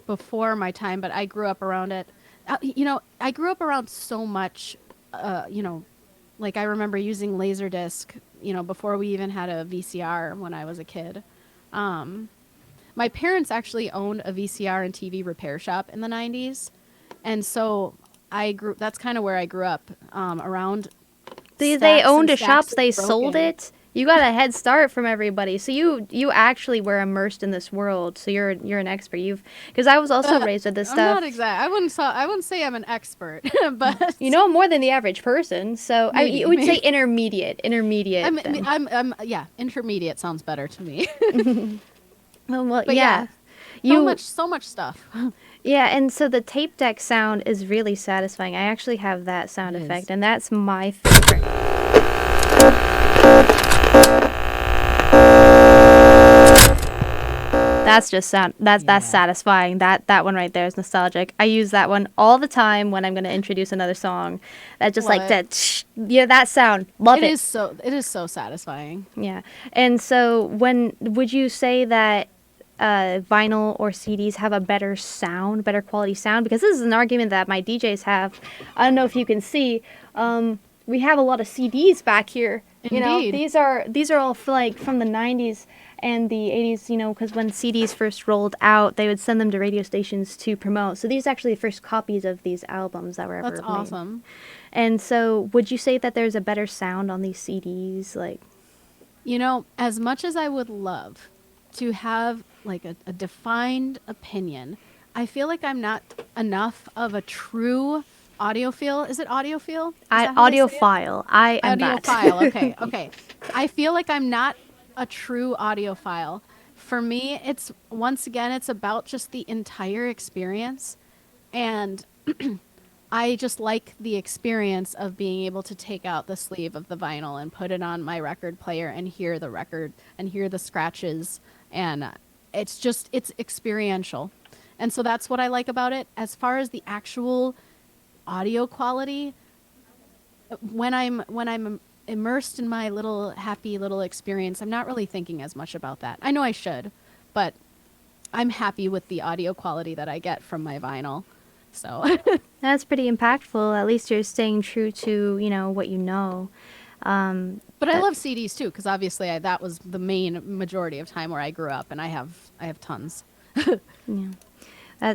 before my time, but I grew up around it. I grew up around so much, like I remember using Laserdisc, before we even had a VCR when I was a kid. My parents actually owned a VCR and TV repair shop in the 90s. And so That's kind of where I grew up, around. They stacks and owned a stacks shop, of they sold broken. it. You got a head start from everybody. So you actually were immersed in this world. So you're an expert. Because I was also raised with this I'm not stuff. exact. I wouldn't say I'm an expert, but You know more than the average person. So maybe, I would say maybe. intermediate. Intermediate then. Yeah, intermediate sounds better to me. Well, But yeah. yeah, so much stuff. Yeah, and so the tape deck sound is really satisfying. I actually have that sound It effect, is. and that's my favorite. That's just sound. That's Yeah. satisfying. That one right there is nostalgic. I use that one all the time when I'm going to introduce another song. That just like What? that. Yeah, that sound. Love it. It is so satisfying. Yeah, and so when would you say that vinyl or CDs have a better sound, better quality sound? Because this is an argument that my DJs have. I don't know if you can see. We have a lot of CDs back here. You know, Indeed. these are all like from the 90s and the 80s. You know, because when CDs first rolled out, they would send them to radio stations to promote. So these are actually the first copies of these albums that were ever That's made. awesome. And so, would you say that there's a better sound on these CDs? Like, You know, as much as I would love to have like a defined opinion, I feel like I'm not enough of a true audiophile. Is it audiophile? Is that how they say it? audiophile. I am that. Audiophile. Okay, okay. I feel like I'm not a true audiophile. For me, it's once again, it's about just the entire experience, and I just like the experience of being able to take out the sleeve of the vinyl and put it on my record player and hear the record and hear the scratches, and it's experiential, and so that's what I like about it. As far as the actual audio quality, when I'm immersed in my little happy little experience, I'm not really thinking as much about that. I know I should, but I'm happy with the audio quality that I get from my vinyl. So That's pretty impactful. At least you're staying true to, you know, what you know. but I love CDs too, because obviously that was the main majority of time where I grew up, and I have tons. Yeah.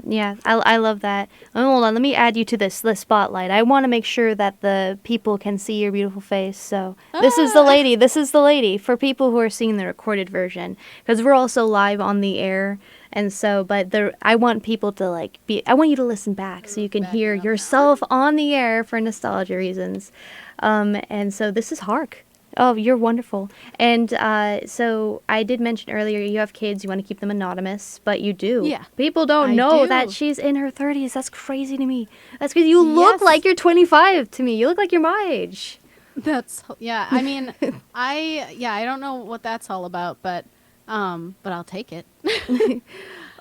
Yeah, I love that. Oh, hold on, let me add you to the spotlight. I want to make sure that the people can see your beautiful face. So this is the lady. This is the lady for people who are seeing the recorded version, because we're also live on the air. And so, but I want people to I want you to listen back so you can Back hear it up yourself on the air for nostalgia reasons. And so this is Hark. Oh, you're wonderful. And so I did mention earlier you have kids, you want to keep them anonymous, but you do. Yeah, People don't I know do. that she's in her 30s. That's crazy to me. That's because you look Yes. like you're 25 to me. You look like you're my age. Yeah. I mean, I don't know what that's all about, but I'll take it.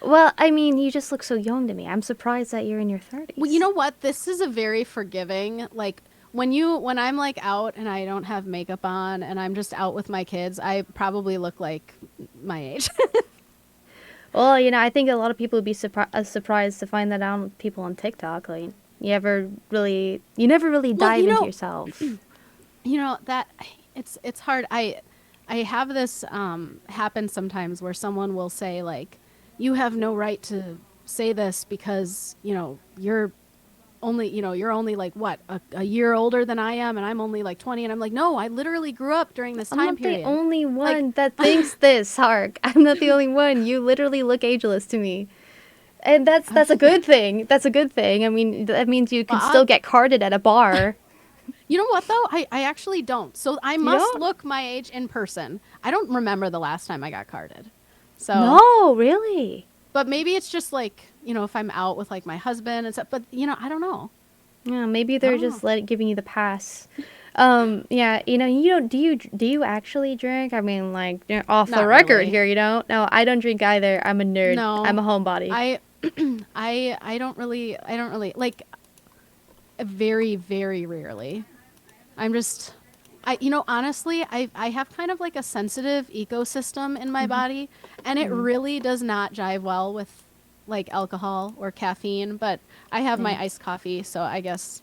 Well, I mean, you just look so young to me. I'm surprised that you're in your 30s. Well, you know what? This is a very forgiving, like, when I'm like out and I don't have makeup on and I'm just out with my kids, I probably look like my age. Well, you know, I think a lot of people would be surprised to find that out on people on TikTok. Like, you never really dive into yourself. You know, that it's hard. I have this happen sometimes where someone will say, like, you have no right to say this because, you know, you're only like what, a year older than I am, and I'm only like 20, and I'm like, no, I literally grew up during this I'm time not period. the only one that thinks this, Hark. I'm not the only one. You literally look ageless to me. And that's a good thing. That's a good thing. I mean, that means you can Well, still get carded at a bar. You know what though? I actually don't. So I You must don't? look my age in person. I don't remember the last time I got carded. So No, really. But maybe it's just like, you know, if I'm out with like my husband and stuff. But you know, I don't know. Yeah, maybe they're just giving you the pass. Yeah, you know, you don't. Do you actually drink? I mean, like, you're off the Not record really. here, you don't? No, I don't drink either. I'm a nerd. No. I'm a homebody. I don't really like, very, very rarely. You know, honestly, I have kind of like a sensitive ecosystem in my body, and it really does not jive well with like alcohol or caffeine, but I have my iced coffee, so I guess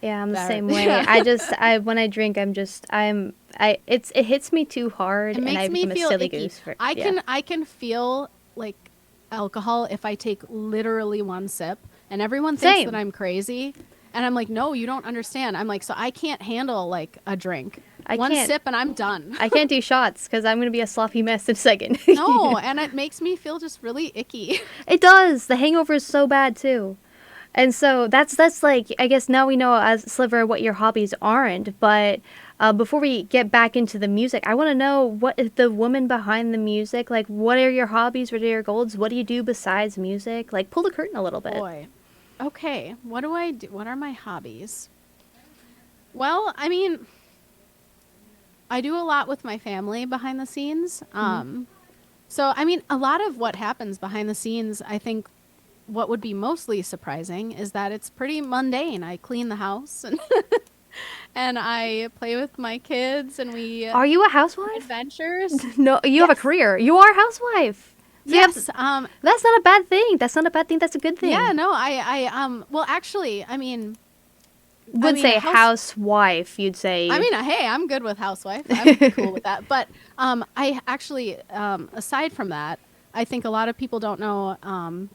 Yeah, I'm the That- same way. When I drink, it hits me too hard, it and I makes me become a feel silly icky. goose. I can feel like alcohol if I take literally one sip, and everyone thinks Same. that I'm crazy. And I'm like, no, you don't understand. I'm like, so I can't handle like a drink. I One can't. sip and I'm done. I can't do shots because I'm gonna be a sloppy mess in a second. No, and it makes me feel just really icky. It does. The hangover is so bad too. And so that's like, I guess now we know as Sliver what your hobbies aren't, but before we get back into the music, I want to know what is the woman behind the music, like what are your hobbies, what are your goals, what do you do besides music? Like pull the curtain a little bit. Boy. Okay, what do I do? What are my hobbies? Well, I mean, I do a lot with my family behind the scenes. So, I mean, a lot of what happens behind the scenes, I think what would be mostly surprising is that it's pretty mundane. I clean the house and and I play with my kids and we Are you a housewife? adventures. No, you have a career. You are a housewife. So you have- Yes. that's not a bad thing. That's not a bad thing. That's a good thing. Yeah, no, well, actually, I mean, Wouldn't say housewife. You'd say. I mean, hey, I'm good with housewife. I'm cool with that. But I actually, aside from that, I think a lot of people don't know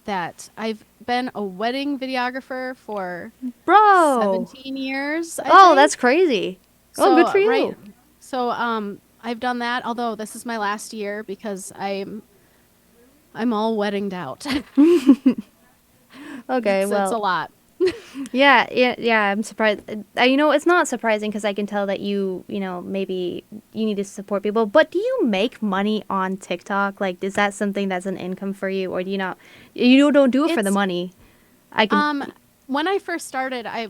that I've been a wedding videographer for Bro. 17 years. I Oh, think. that's crazy. Oh, good for you. Right. So I've done that. Although this is my last year because I'm all weddinged out. Okay, It's well. a lot. Yeah. I'm surprised. You know, it's not surprising because I can tell that maybe you need to support people. But do you make money on TikTok? Like, is that something that's an income for you, or do you not? You don't do it for the It's- money. I can. When I first started, I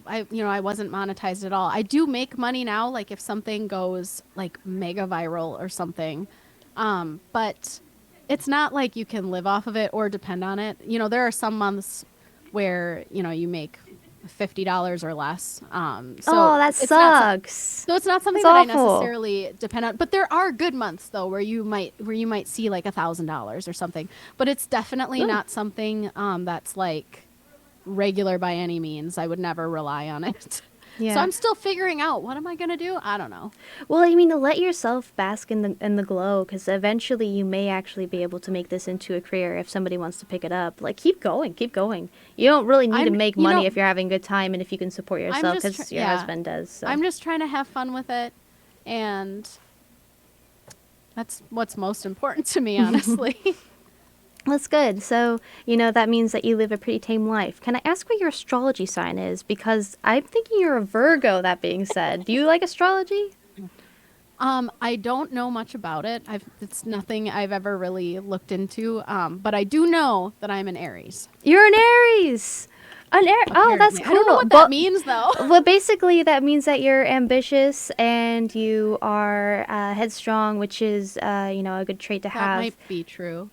wasn't monetized at all. I do make money now, like if something goes like mega viral or something, but it's not like you can live off of it or depend on it. You know, there are some months where you make $50 or less. Oh, that it's not sucks. so it's not something That's that I awful. necessarily depend on. But there are good months though where you might see like $1,000 or something. But it's definitely not something that's like regular by any means. I would never rely on it. Yeah. So I'm still figuring out what am I gonna do. I don't know. Well, I mean, to let yourself bask in the glow, because eventually you may actually be able to make this into a career if somebody wants to pick it up. Like, keep going. You don't really need to make money if you're having a good time and if you can support yourself, just because your husband does. So. I'm just trying to have fun with it, and that's what's most important to me, honestly. That's good. So, that means that you live a pretty tame life. Can I ask what your astrology sign is? Because I'm thinking you're a Virgo, that being said. Do you like astrology? I don't know much about it. It's nothing I've ever really looked into. But I do know that I'm an Aries. You're an Aries! Oh, that's Apparently. cool. I don't know what that means, though. Well, basically, that means that you're ambitious and you are headstrong, which is, a good trait to That have. might be true.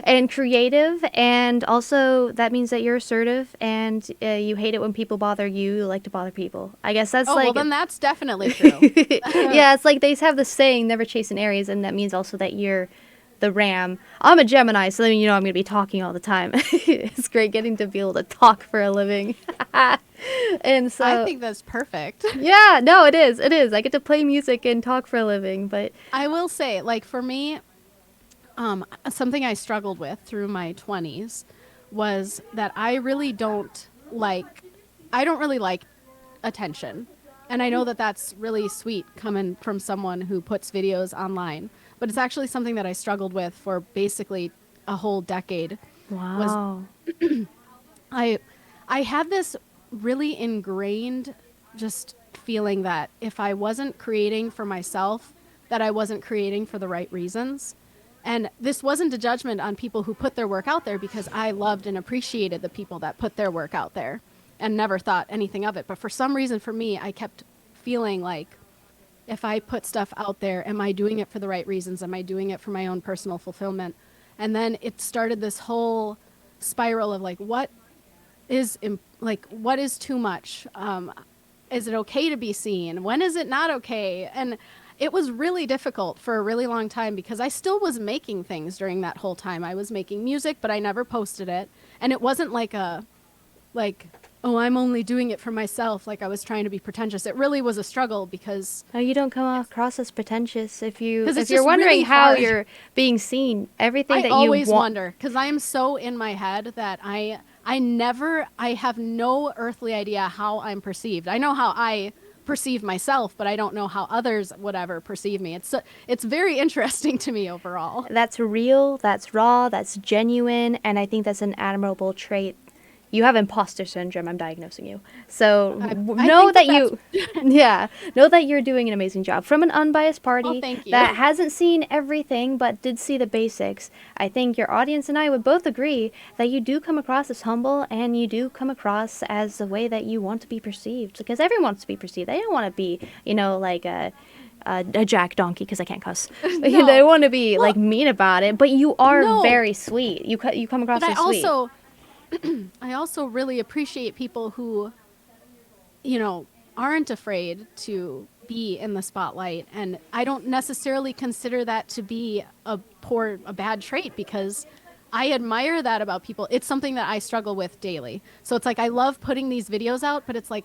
And creative, and also that means that you're assertive and you hate it when people bother you. You like to bother people. I guess that's Well, then that's definitely true. Yeah, it's like they have the saying, never chase an Aries, and that means also that you're the ram. I'm a Gemini, so then I'm going to be talking all the time. It's great getting to be able to talk for a living. And so I think that's perfect. yeah, no, it is. I get to play music and talk for a living, but I will say, like, for me, something I struggled with through my 20s was that I don't really like attention. And I know that that's really sweet coming from someone who puts videos online, but it's actually something that I struggled with for basically a whole decade. wow. I had this really ingrained just feeling that if I wasn't creating for myself, that I wasn't creating for the right reasons. And this wasn't a judgment on people who put their work out there, because I loved and appreciated the people that put their work out there and never thought anything of it. But for some reason, for me, I kept feeling like, if I put stuff out there, am I doing it for the right reasons? Am I doing it for my own personal fulfillment? And then it started this whole spiral of like, what is too much? Is it okay to be seen? When is it not okay? And it was really difficult for a really long time, because I still was making things during that whole time. I was making music, but I never posted it. And it wasn't like oh, I'm only doing it for myself, like I was trying to be pretentious. It really was a struggle, because Oh, you don't come across as pretentious if 'Cause it's you're just wondering really how hard. you're being seen. Everything I that you always want. wonder, because I am so in my head that I have no earthly idea how I'm perceived. I know how I perceive myself, but I don't know how others would ever perceive me. It's very interesting to me overall. That's real, that's raw, that's genuine, and I think that's an admirable trait. You have imposter syndrome. I'm diagnosing you. So I know think that yeah, know that you're doing an amazing job from an unbiased party thank you. that hasn't seen everything but did see the basics. I think your audience and I would both agree that you do come across as humble, and you do come across as the way that you want to be perceived, because everyone wants to be perceived. They don't want to be, like a jack donkey, because I can't cuss. No. They want to be like mean about it, but you are No. very sweet. You come across But as sweet. I also really appreciate people who, aren't afraid to be in the spotlight. And I don't necessarily consider that to be a bad trait, because I admire that about people. It's something that I struggle with daily. So it's like, I love putting these videos out, but it's like,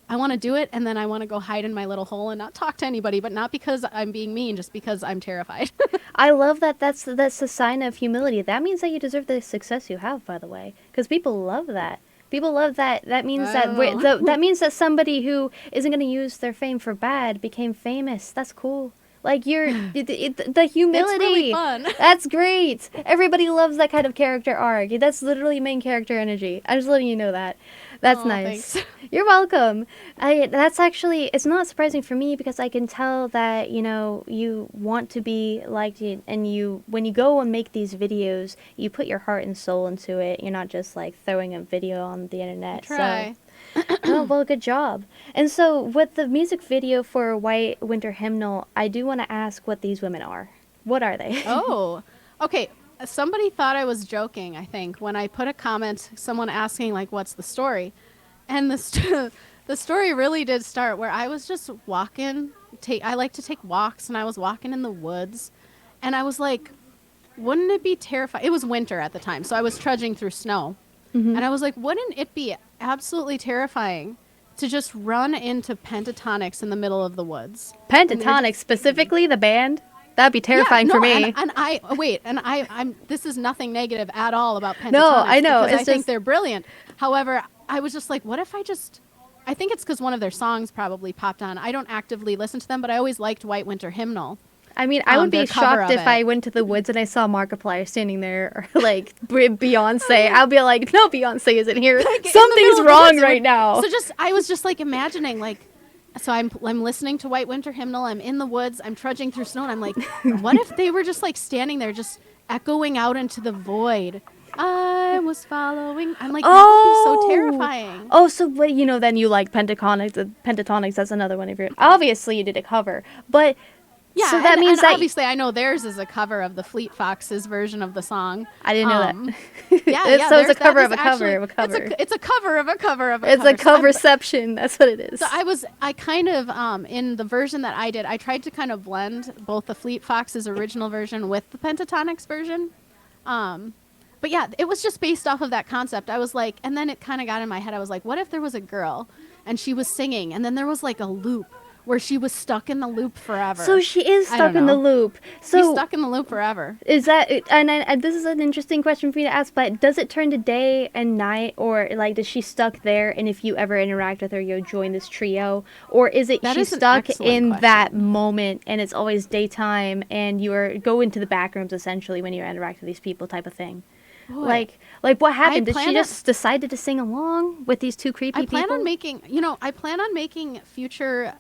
I want to do it, and then I want to go hide in my little hole and not talk to anybody, but not because I'm being mean, just because I'm terrified. I love that. That's a sign of humility. That means that you deserve the success you have, by the way, because people love that. People love that. That means that means that somebody who isn't going to use their fame for bad became famous. That's cool. Like the humility. It's really fun. That's great. Everybody loves that kind of character arc. That's literally main character energy. I'm just letting you know that. That's nice. Thanks. You're welcome. That's actually, it's not surprising for me, because I can tell that, you want to be liked, and when you go and make these videos, you put your heart and soul into it. You're not just like throwing a video on the internet. Try. Oh, well, good job. And so with the music video for White Winter Hymnal, I do want to ask what these women are. What are they? Oh, okay. Somebody thought I was joking, I think, when I put a comment, someone asking, like, what's the story? And the story really did start where I was just walking. I like to take walks, and I was walking in the woods. And I was like, wouldn't it be terrifying? It was winter at the time, so I was trudging through snow. Mm-hmm. And I was like, wouldn't it be absolutely terrifying to just run into Pentatonics in the middle of the woods? Pentatonics, specifically the band? That'd be terrifying for me. I'm this is nothing negative at all about Pentatonics. No, I know. I think they're brilliant. However, I was just like, what if I think it's because one of their songs probably popped on. I don't actively listen to them, but I always liked White Winter Hymnal. I mean, I would be shocked if I went to the woods and I saw Markiplier standing there, or like Beyonce. I'll be like, no, Beyonce isn't here. Like, something's wrong right now. So I was just like imagining, like, so I'm listening to White Winter Hymnal. I'm in the woods. I'm trudging through snow, and I'm like, what if they were just like standing there, just echoing out into the void? I was following. I'm like, that would be so terrifying. Oh, so then you like Pentatonics. Pentatonics, that's another one of your. Obviously, you did a cover, but. Yeah, so that means that obviously I know theirs is a cover of the Fleet Foxes version of the song. I didn't know that. Yeah, so it's a cover of a cover of a cover. It's a cover of a cover of a cover. It's a coverception. That's what it is. So I kind of in the version that I did, I tried to kind of blend both the Fleet Foxes original version with the Pentatonics version. But yeah, it was just based off of that concept. I was like, and then it kind of got in my head. I was like, what if there was a girl and she was singing, and then there was like a loop where she was stuck in the loop forever. So she is stuck in the loop. So she's stuck in the loop forever. Is that, and this is an interesting question for you to ask, but does it turn to day and night, or like does she stuck there, and if you ever interact with her, you'll join this trio? Or is it she's stuck in that moment and it's always daytime and you go into the back rooms essentially when you interact with these people type of thing? Boy. Like what happened? Did she just decided to sing along with these two creepy people? I plan on making future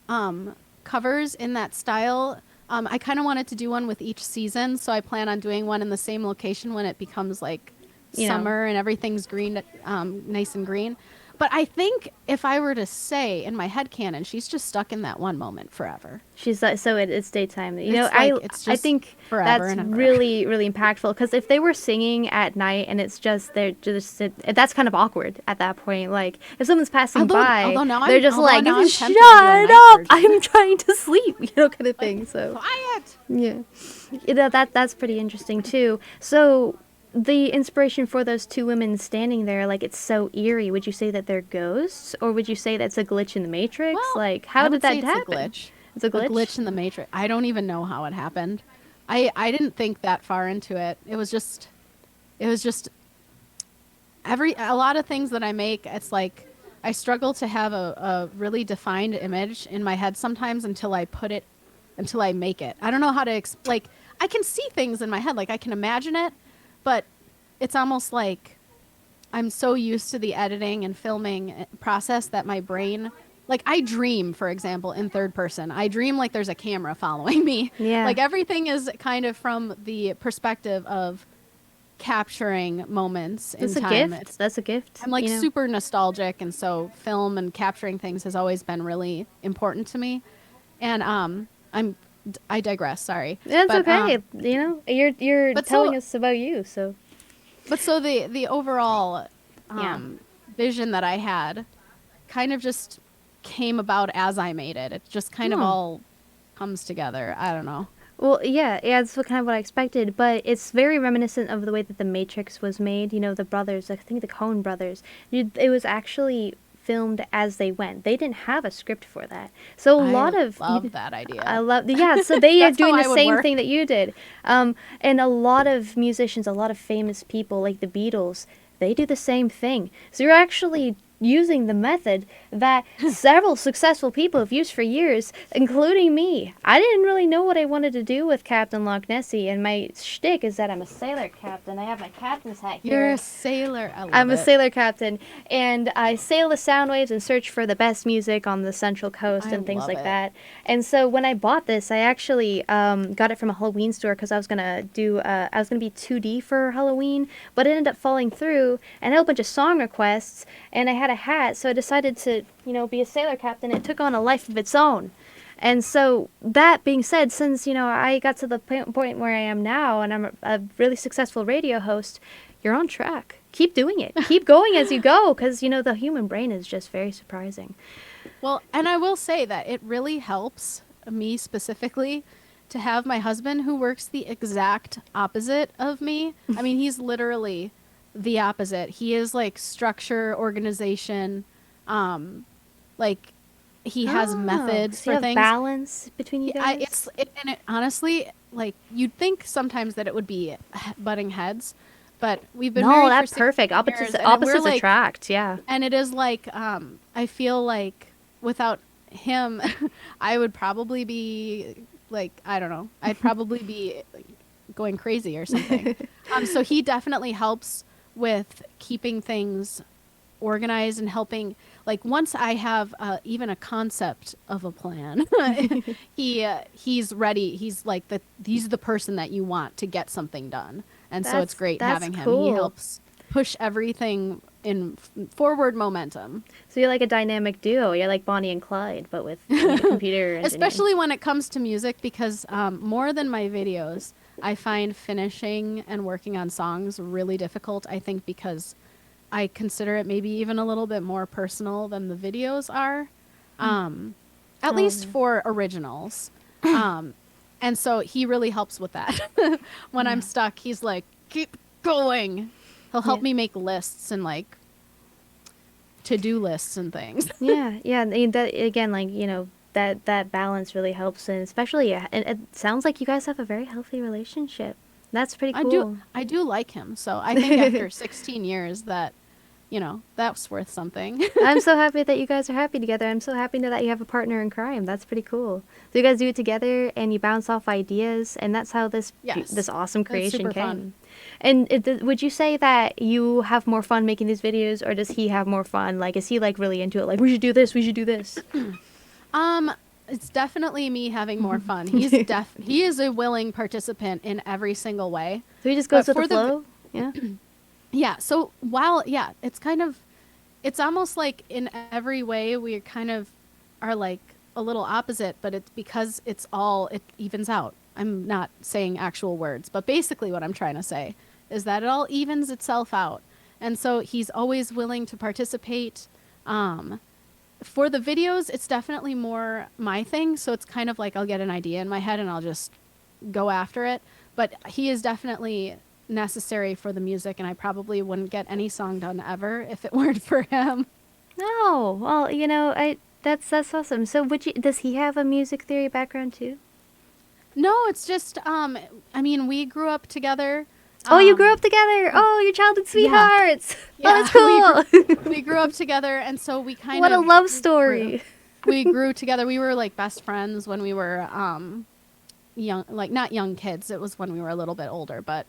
covers in that style. I kind of wanted to do one with each season, so I plan on doing one in the same location when it becomes like summer and everything's green, nice and green. But I think if I were to say in my headcanon, she's just stuck in that one moment forever. She's like, so it's daytime. I think that's really, really impactful, because if they were singing at night and it's just that's kind of awkward at that point. Like if someone's passing by, they're just like, shut up! I'm trying to sleep, kind of thing. So quiet. Yeah, that's pretty interesting too. So. The inspiration for those two women standing there, like, it's so eerie. Would you say that they're ghosts, or would you say that's a glitch in the Matrix? Well, like, how did that happen? It's a glitch. A glitch in the Matrix. I don't even know how it happened. I didn't think that far into it. It was just a lot of things that I make, it's like I struggle to have a really defined image in my head sometimes until I make it. I don't know how to like I can see things in my head, like I can imagine it, but it's almost like I'm so used to the editing and filming process that my brain, like I dream, for example, in third person. I dream like there's a camera following me. Yeah. Like everything is kind of from the perspective of capturing moments in That's a time. gift. That's a gift. I'm like you know? super nostalgic, and so film and capturing things has always been really important to me. And I digress. Sorry. That's But, okay. You're but telling so- us about you, so But so the overall Yeah. vision that I had kind of just came about as I made it. It just kind of Hmm. all comes together. I don't know. Well, yeah, that's kind of what I expected, but it's very reminiscent of the way that The Matrix was made. You know, the brothers, I think the Coen brothers, it was actually filmed as they went. They didn't have a script for that. So a lot of love that idea. I love, yeah, so they are That's how doing the I would same work. thing that you did. And a lot of musicians, a lot of famous people like the Beatles, they do the same thing. So you're actually using the method that several successful people have used for years, including me. I didn't really know what I wanted to do with Captain Lokknessie, and my shtick is that I'm a sailor captain. I have my captain's hat here. You're a sailor. I love I'm a it. sailor captain, and I sail the sound waves and search for the best music on the Central Coast I and things love like it. that. And so when I bought this, I actually got it from a Halloween store because I was gonna be 2D for Halloween, but it ended up falling through, and I had a bunch of song requests, and I had a hat, so I decided to be a sailor captain. It took on a life of its own. And so, that being said, since, I got to the point where I am now and I'm a really successful radio host, you're on track. Keep doing it. Keep going as you go, because, the human brain is just very surprising. Well, and I will say that it really helps me specifically to have my husband who works the exact opposite of me. I mean, he's literally the opposite. He is like structure, organization, like he has methods So for you have things. balance between you guys? And it honestly, like you'd think sometimes that it would be butting heads, but we've been No, married that's for perfect. 16 Opposites, years, and we're opposites like, attract, yeah. and it is like I feel like without him I would probably be like, I don't know, I'd probably be like, going crazy or something. So he definitely helps with keeping things organized and helping, like once I have even a concept of a plan, he's ready. He's like he's the person that you want to get something done, and so it's great That's having him. cool. He helps push everything in forward momentum, So you're like a dynamic duo. You're like Bonnie and Clyde, but with computer engineering. especially when it comes to music, because more than my videos, I find finishing and working on songs really difficult. I think because I consider it maybe even a little bit more personal than the videos are, at least for originals. And so he really helps with that. When I'm stuck, he's like, keep going. He'll help me make lists and like to-do lists and things. Yeah. And that, again, like, that balance really helps. And especially, and it sounds like you guys have a very healthy relationship. That's pretty cool. I do like him. So I think after 16 years that, that's worth something. I'm so happy that you guys are happy together. I'm so happy that you have a partner in crime. That's pretty cool. So you guys do it together and you bounce off ideas, and that's how this awesome It's creation super came. fun. And would you say that you have more fun making these videos, or does he have more fun? Like, is he like really into it? Like, we should do this. We should do this. It's definitely me having more fun. He is a willing participant in every single way. So he just goes But with the for the flow. Yeah. Yeah, so it's almost like in every way we kind of are like a little opposite, but it's because it evens out. I'm not saying actual words, but basically what I'm trying to say is that it all evens itself out. And so he's always willing to participate. For the videos, it's definitely more my thing, so it's kind of like I'll get an idea in my head and I'll just go after it. But he is definitely necessary for the music, and I probably wouldn't get any song done ever if it weren't for him. No. Well, that's awesome. So does he have a music theory background too? No, it's just I mean, we grew up together Oh, you grew up together. Oh, your childhood sweethearts. Yeah, Oh, that's cool. we grew up together, and so we kind What a of love story. we grew together. We were like best friends when we were young, like not young kids. It was when we were a little bit older, but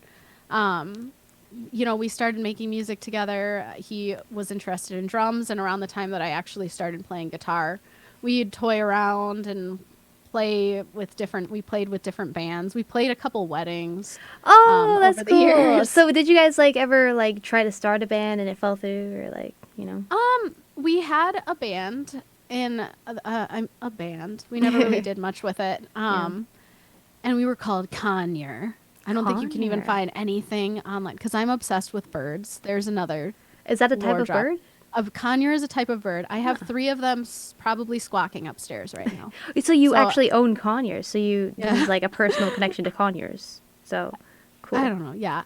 we started making music together. He was interested in drums, and around the time that I actually started playing guitar, we'd toy around and we played with different bands. We played a couple weddings. Oh, that's over the cool. years. So, did you guys ever try to start a band and it fell through, or We had a band in a band. We never really did much with it. And we were called KGUR. I don't think you can even KGUR. find anything online because I'm obsessed with birds. There's another. Is that a type lore of drop. bird? KGUR is a type of bird. I have 3 of them probably squawking upstairs right now. So you So- actually own Conyers. So Yeah. there's a personal connection to Conyers. So cool. I don't know. Yeah,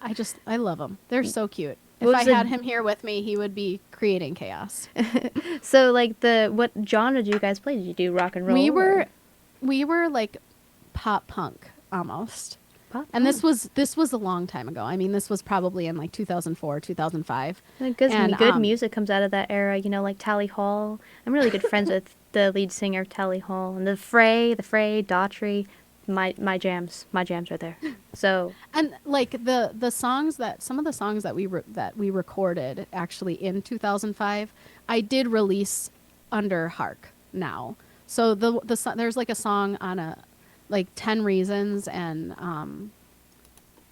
I love them. They're so cute. If What I was the- had him here with me, he would be creating chaos. So what genre do you guys play? Did you do rock and roll? We were like pop punk almost. Pop And this was a long time ago. I mean, this was probably in 2004, 2005. Good music comes out of that era, like Tally Hall. I'm really good friends with the lead singer of Tally Hall and the Fray, Daughtry, my jams right there. So And the songs that some of the songs that we recorded actually in 2005, I did release under Harke now. So there's a song on 10 Reasons and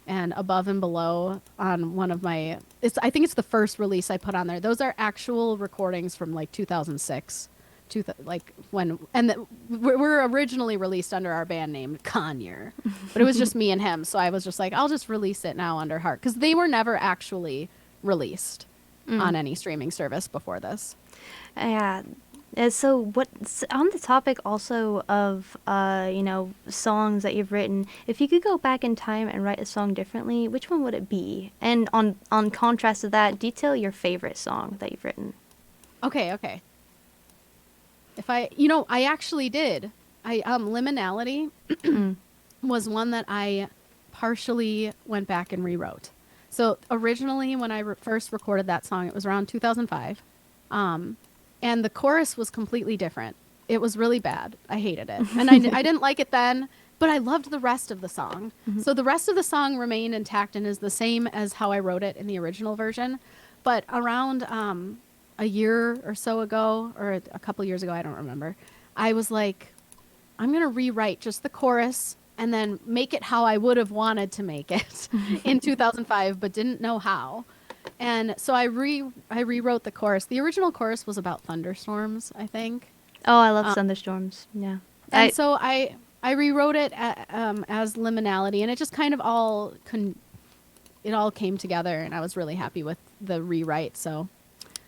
Above and Below on one of my I think it's the first release I put on there. Those are actual recordings from 2006 we're originally released under our band name KGUR, but it was just me and him, so I was just I'll just release it now under Harke because they were never actually released on any streaming service before this. yeah. So on the topic also of songs that you've written, if you could go back in time and write a song differently, which one would it be? And on contrast to that, detail your favorite song that you've written. Okay. If I actually did. Liminality was one that I partially went back and rewrote. So originally when I first recorded that song, it was around 2005. And the chorus was completely different. It was really bad. I hated it. And I didn't like it then, but I loved the rest of the song. So the rest of the song remained intact and is the same as how I wrote it in the original version. But around a year or so ago, or a couple years ago, I don't remember, I was like, I'm going to rewrite just the chorus and then make it how I would have wanted to make it in 2005, but didn't know how. And so I rewrote the chorus. The original chorus was about thunderstorms, I think. Oh, I love thunderstorms. Yeah. And so I rewrote it as Liminality, and it just kind of all came together, and I was really happy with the rewrite. So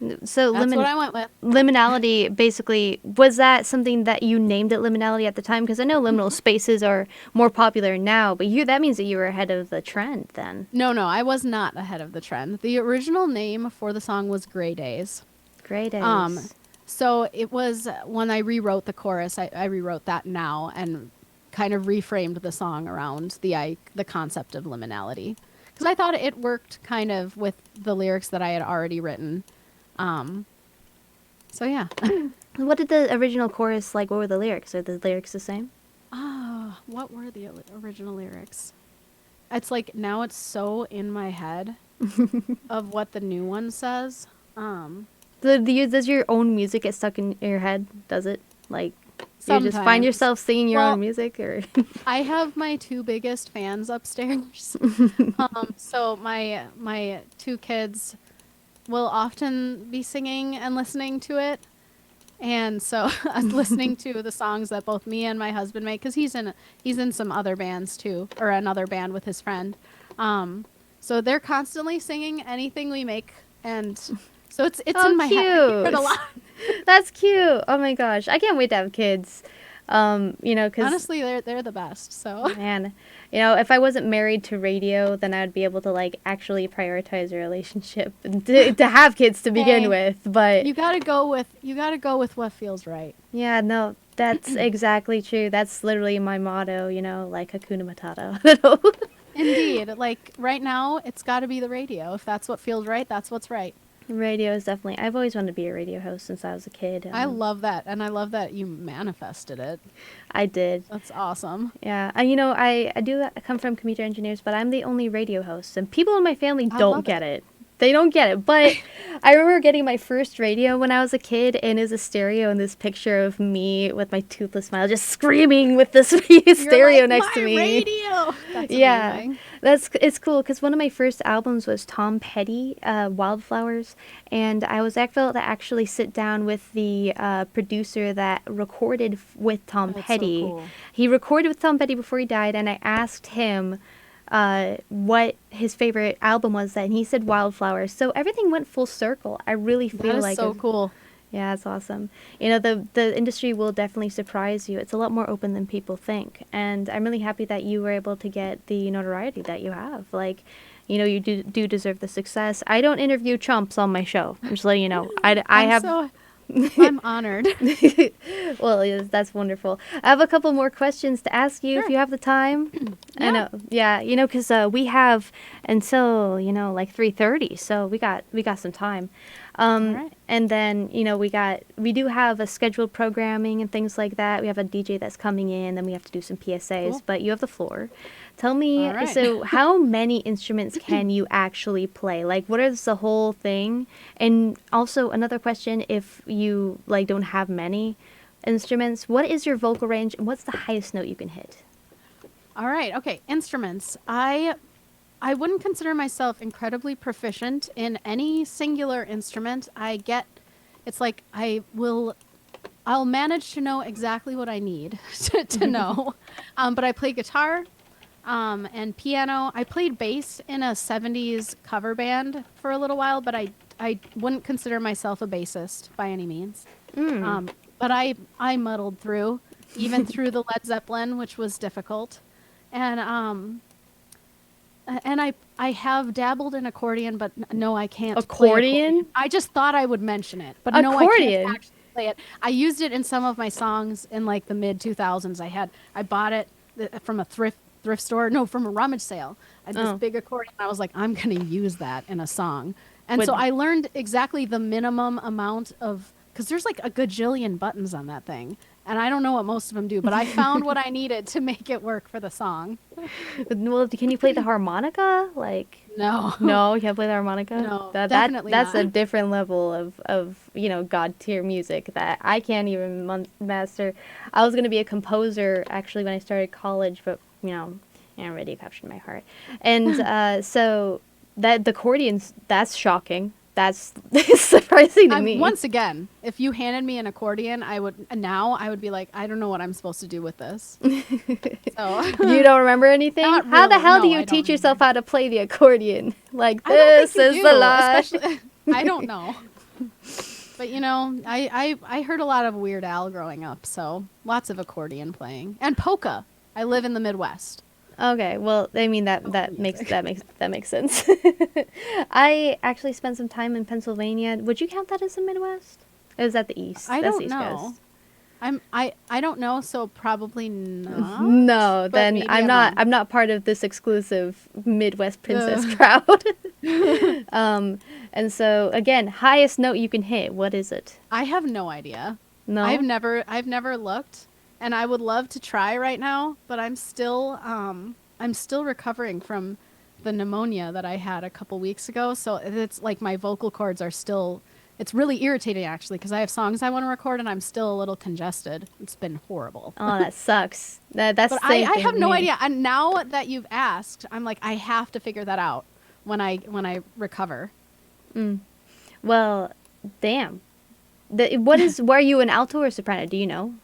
that's what I went with. Liminality, basically, was that something that you named it Liminality at the time? Because I know liminal spaces are more popular now, but that means that you were ahead of the trend then. No, I was not ahead of the trend. The original name for the song was Gray Days. Gray Days. So it was when I rewrote the chorus, I rewrote that now and kind of reframed the song around the concept of liminality. Because I thought it worked kind of with the lyrics that I had already written. So yeah. What did the original chorus what were the lyrics? Are the lyrics the same? What were the original lyrics? It's now it's so in my head of what the new one says. Does your own music get stuck in your head? Does it? You just find Sometimes. yourself singing your own music, or? I have my 2 biggest fans upstairs. So my 2 kids will often be singing and listening to it. And so listening to the songs that both me and my husband make, because he's in some other bands too, or another band with his friend. So they're constantly singing anything we make, and so it's in my head. I hear it a lot. That's cute. Oh my gosh, I can't wait to have kids. Because honestly, they're the best. So man, if I wasn't married to radio, then I'd be able to actually prioritize a relationship and to have kids to begin with. But you gotta go with what feels right. Yeah, no, that's exactly true. That's literally my motto. Hakuna Matata. Indeed. Like right now, it's got to be the radio. If that's what feels right, that's what's right. Radio is definitely. I've always wanted to be a radio host since I was a kid. I love that. And I love that you manifested it. I did. That's awesome. Yeah. I do come from computer engineers, but I'm the only radio host, and people in my family I don't love get it. They don't get it. But I remember getting my first radio when I was a kid, and it was a stereo and this picture of me with my toothless smile just screaming with this stereo You're like, next to "My me. radio. That's Yeah, amazing. it's cool because one of my first albums was Tom Petty, Wildflowers, and I was able to actually sit down with the producer that recorded with Tom That's so Petty. cool. He recorded with Tom Petty before he died, and I asked him what his favorite album was, and he said Wildflowers. So everything went full circle. I really feel That is like so cool. yeah, it's awesome. The industry will definitely surprise you. It's a lot more open than people think. And I'm really happy that you were able to get the notoriety that you have. Like, you do deserve the success. I don't interview chumps on my show. I'm just letting you know. I'm honored. Well, yes, that's wonderful. I have a couple more questions to ask you if Sure. you have the time. I Yeah. know. Yeah, because we have until, like 3:30, so we got some time. right. And then, we do have a scheduled programming and things like that. We have a DJ that's coming in, then we have to do some PSAs, Cool. but you have the floor. Tell me, All right. so how many instruments can you actually play? Like, what is the whole thing? And also another question, if you don't have many instruments, what is your vocal range and what's the highest note you can hit? All right. Okay. Instruments. I wouldn't consider myself incredibly proficient in any singular instrument. It's like I'll manage to know exactly what I need to know. But I play guitar and piano. I played bass in a 70s cover band for a little while, but I wouldn't consider myself a bassist by any means. But I muddled through, even through the Led Zeppelin, which was difficult. And I have dabbled in accordion, but no, I can't. Play Accordion? I just thought I would mention it, but no, I Accordion? can't actually play it. I used it in some of my songs in like the mid 2000s. I bought it from a thrift store, no, from a rummage sale. I had this big accordion. I was like, I'm gonna use that in a song, and so I learned exactly the minimum amount of, because there's like a gajillion buttons on that thing. And I don't know what most of them do, but I found what I needed to make it work for the song. Well, can you play the harmonica? No. No, you can't play the harmonica? No, That's not. a different level of God tier music that I can't even master. I was going to be a composer actually when I started college, but already captured my heart. And so the accordions, that's shocking. That's surprising to me. Once again, if you handed me an accordion, I would be like, I don't know what I'm supposed to do with this. So You don't remember anything? Not How the really. hell do No, you I don't teach yourself how to play the accordion? Like, I don't this think you is do, the lie. especially- I don't know. But I heard a lot of Weird Al growing up, so lots of accordion playing and polka. I live in the Midwest. Okay, well, I mean that makes sense. I actually spent some time in Pennsylvania. Would you count that as the Midwest? Or is that the East? I That's don't East know. Coast. I don't know, so probably not. No, but then maybe I'm wrong. not part of this exclusive Midwest princess crowd. And so again, highest note you can hit. What is it? I have no idea. No. I've never looked, and I would love to try right now, but I'm still recovering from the pneumonia that I had a couple weeks ago. So it's like my vocal cords are still. It's really irritating actually because I have songs I want to record and I'm still a little congested. It's been horrible. Oh, that sucks. That's But the same I thing have with no me. idea. And now that you've asked, I'm like I have to figure that out when I recover. Well, damn. Were you an alto or soprano? Do you know?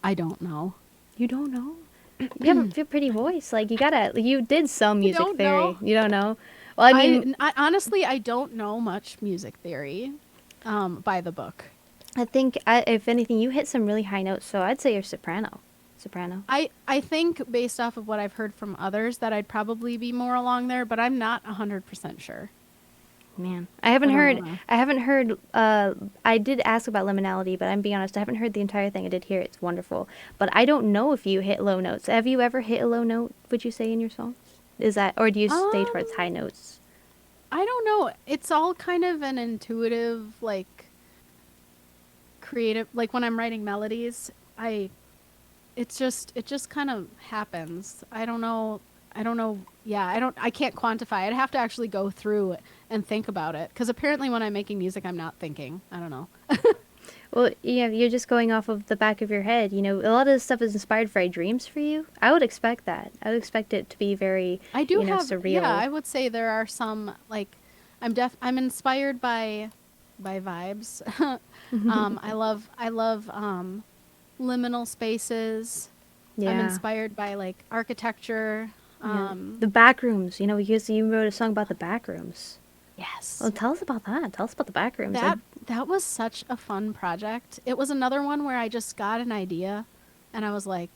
I don't know. You don't know? You have a pretty voice. Like you did some music don't theory. know. You don't know? Well, I mean, I honestly I don't know much music theory, by the book. I think if anything, you hit some really high notes. So I'd say you're soprano. Soprano. I think based off of what I've heard from others that I'd probably be more along there, but I'm not 100% sure. Man, I haven't I don't heard. know. I haven't heard. I did ask about liminality, but I'm being honest. I haven't heard the entire thing. I did hear it's wonderful, but I don't know if you hit low notes. Have you ever hit a low note? Would you say in your song? Is that, or do you stay Um, towards high notes? I don't know. It's all kind of an intuitive, like, creative, like when I'm writing melodies, it just kind of happens. I don't know. Yeah, I can't quantify. I'd have to actually go through and think about it. Because apparently when I'm making music, I'm not thinking. I don't know. Well, yeah, you're just going off of the back of your head. You know, a lot of this stuff is inspired by dreams for you. I would expect that. I would expect it to be very, I do have, surreal. yeah, I would say there are some, like, I'm inspired by vibes. I love liminal spaces. Yeah. I'm inspired by like architecture. Yeah. The back rooms, because you wrote a song about the back rooms. Yes. Well, tell us about that. Tell us about the back rooms. That was such a fun project. It was another one where I just got an idea and I was like,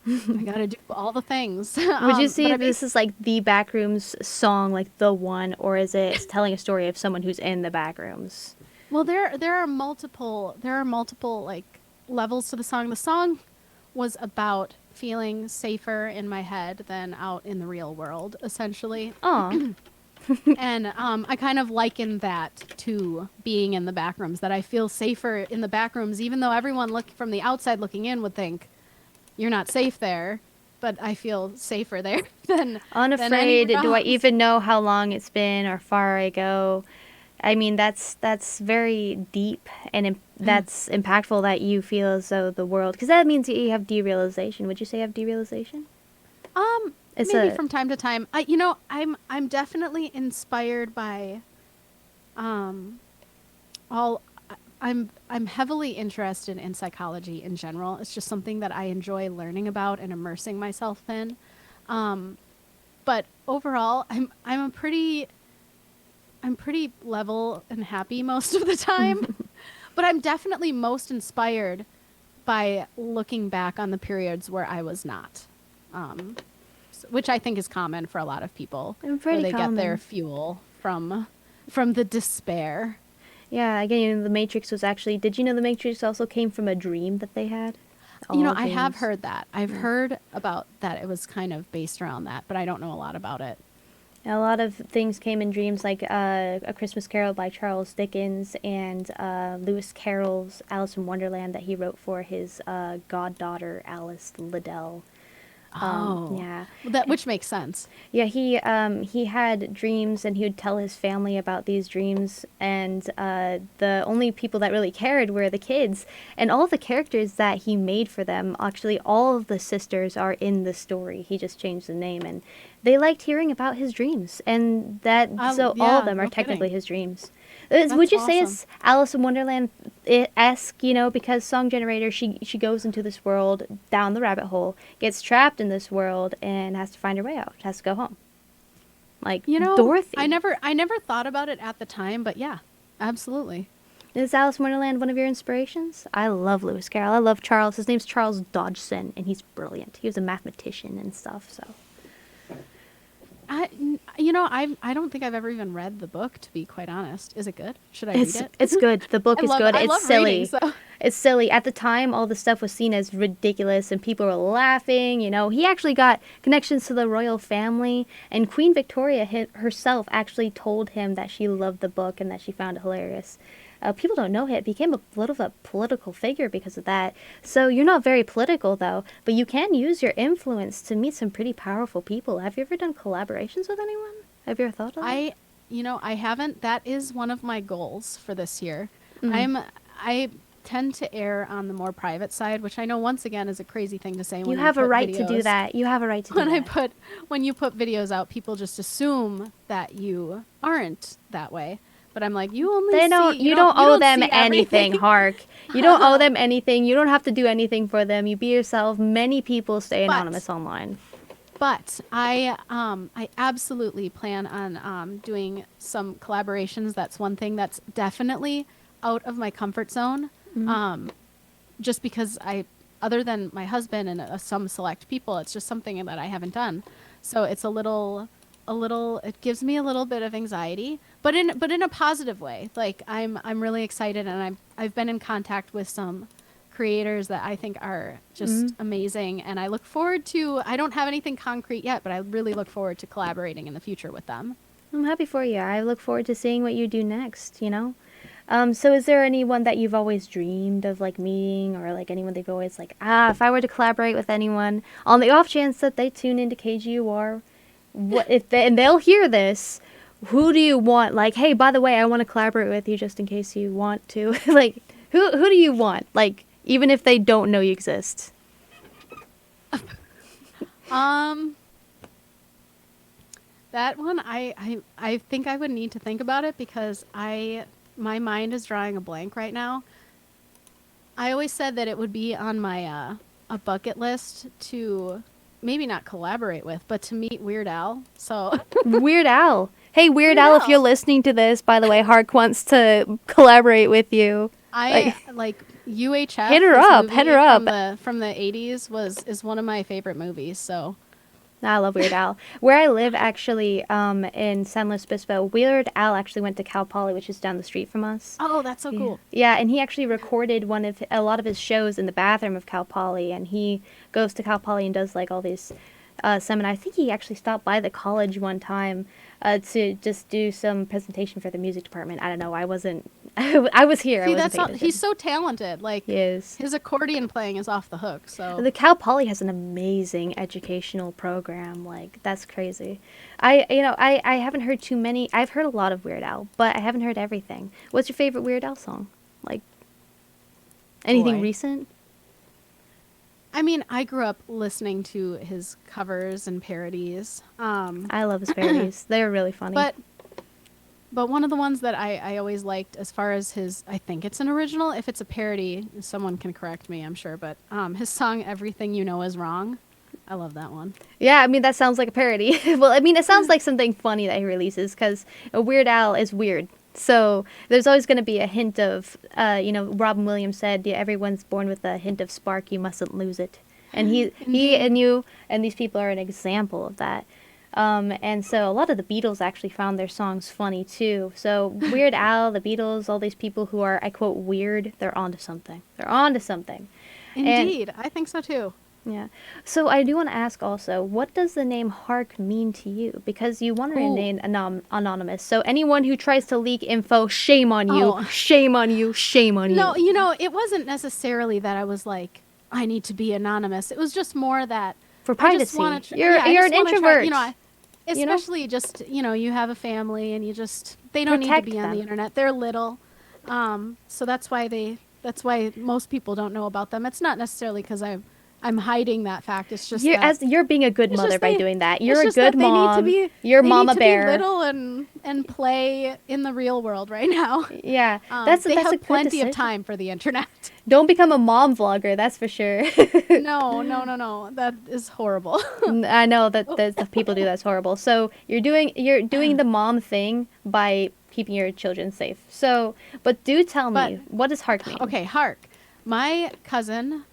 I gotta do all the things. Would you say this is like the backrooms song, like the one, or is it telling a story of someone who's in the backrooms? Well, there are multiple like levels to the song. The song was about feeling safer in my head than out in the real world, essentially. Oh. And I kind of likened that to being in the backrooms, that I feel safer in the backrooms, even though everyone from the outside looking in would think you're not safe there, but I feel safer there than Unafraid, than do I else. even know how long it's been or far I go? I mean, that's very deep and that's impactful that you feel as though the world, because that means you have derealization. Would you say you have derealization? It's Maybe from time to time. I'm definitely inspired by all I'm heavily interested in psychology in general. It's just something that I enjoy learning about and immersing myself in. But overall, I'm pretty level and happy most of the time. But I'm definitely most inspired by looking back on the periods where I was not. Which I think is common for a lot of people, where they get their fuel from the despair. Yeah, again, the Matrix was actually, did you know the Matrix also came from a dream that they had? I have heard that. I've heard about that. It was kind of based around that, but I don't know a lot about it. A lot of things came in dreams, like A Christmas Carol by Charles Dickens and Lewis Carroll's Alice in Wonderland that he wrote for his goddaughter, Alice Liddell. Yeah. Which makes sense. Yeah, he had dreams, and he would tell his family about these dreams, and the only people that really cared were the kids. And all the characters that he made for them, actually, all of the sisters are in the story. He just changed the name, and they liked hearing about his dreams, and so all of them are technically his dreams. Would you say it's Alice in Wonderland-esque, because Song Generator, she goes into this world, down the rabbit hole, gets trapped in this world, and has to find her way out, has to go home. Like, Dorothy. I never thought about it at the time, but yeah, absolutely. Is Alice in Wonderland one of your inspirations? I love Lewis Carroll. I love Charles. His name's Charles Dodgson, and he's brilliant. He was a mathematician and stuff, so... I don't think I've ever even read the book, to be quite honest. Is it good? Should I read it? It's good. The book is good. I It's love silly. reading, so. It's silly. At the time, all the stuff was seen as ridiculous, and people were laughing. He actually got connections to the royal family, and Queen Victoria herself actually told him that she loved the book and that she found it hilarious. People don't know it became a little of a political figure because of that. So you're not very political, though, but you can use your influence to meet some pretty powerful people. Have you ever done collaborations with anyone? Have you ever thought of that? I haven't. That is one of my goals for this year. Mm-hmm. I tend to err on the more private side, which I know once again is a crazy thing to say. You have a right to do that. You have a right to do that. When you put videos out, people just assume that you aren't that way. But I'm like, you don't owe them anything, Harke. You don't owe them anything. You don't have to do anything for them. You be yourself. Many people stay anonymous online. But I absolutely plan on doing some collaborations. That's one thing that's definitely out of my comfort zone. Mm-hmm. Just because other than my husband and some select people, it's just something that I haven't done. So it's it gives me a little bit of anxiety, but in a positive way. Like I'm really excited, and I've been in contact with some creators that I think are just amazing, and I look forward to. I don't have anything concrete yet, but I really look forward to collaborating in the future with them. I'm happy for you. I look forward to seeing what you do next, you know? So is there anyone that you've always dreamed of like meeting, or like anyone they've always like, if I were to collaborate with anyone, on the off chance that they tune into KGUR, what if they, and they'll hear this, who do you want? Like, hey, by the way, I want to collaborate with you just in case you want to. Like, who do you want? Like, even if they don't know you exist. That one, I think I would need to think about it because my mind is drawing a blank right now. I always said that it would be on my a bucket list to maybe not collaborate with, but to meet Weird Al. So Weird Al. Hey, Weird Al, if you're listening to this, by the way, Harke wants to collaborate with you. I like UHF. Hit her up. Hit her up. From the 80s is one of my favorite movies. So I love Weird Al. Where I live, actually, in San Luis Obispo, Weird Al actually went to Cal Poly, which is down the street from us. Oh, that's so cool. Yeah, and he actually recorded a lot of his shows in the bathroom of Cal Poly, and he goes to Cal Poly and does like all these seminars. I think he actually stopped by the college one time to just do some presentation for the music department. I don't know. I wasn't. I was here. See, he's so talented. Like, he is. His accordion playing is off the hook. So the Cal Poly has an amazing educational program. Like, that's crazy. I haven't heard too many. I've heard a lot of Weird Al, but I haven't heard everything. What's your favorite Weird Al song? Like, anything recent? I mean, I grew up listening to his covers and parodies. I love his parodies. They're really funny. But one of the ones that I always liked, as far as his, I think it's an original. If it's a parody, someone can correct me, I'm sure. But his song "Everything You Know Is Wrong," I love that one. Yeah, I mean, that sounds like a parody. Well, I mean, it sounds like something funny that he releases, because Weird Al is weird. So there's always going to be a hint of, Robin Williams said, yeah, everyone's born with a hint of spark, you mustn't lose it. And he and you and these people are an example of that. And so a lot of the Beatles actually found their songs funny too. So Weird Al, the Beatles, all these people who are, I quote, weird, they're onto something. They're onto something. Indeed, I think so too. Yeah. So I do want to ask also, what does the name Harke mean to you? Because you want to remain anonymous. So anyone who tries to leak info, shame on you. Oh. Shame on you. Shame on you. No, it wasn't necessarily that I was like, I need to be anonymous. It was just more that for privacy. You're an introvert. Especially just, you have a family and they don't need to be on the internet. They're little. So that's why most people don't know about them. It's not necessarily because I'm hiding that fact. It's just you're being a good mother by doing that. You're a good mom. You're Mama Bear. They need to be little and play in the real world right now. Yeah, they have plenty of time for the internet. Don't become a mom vlogger. That's for sure. No. That is horrible. I know that the people do that's horrible. So you're doing the mom thing by keeping your children safe. So, but do tell me, what does Harke mean? Okay, Harke. My cousin,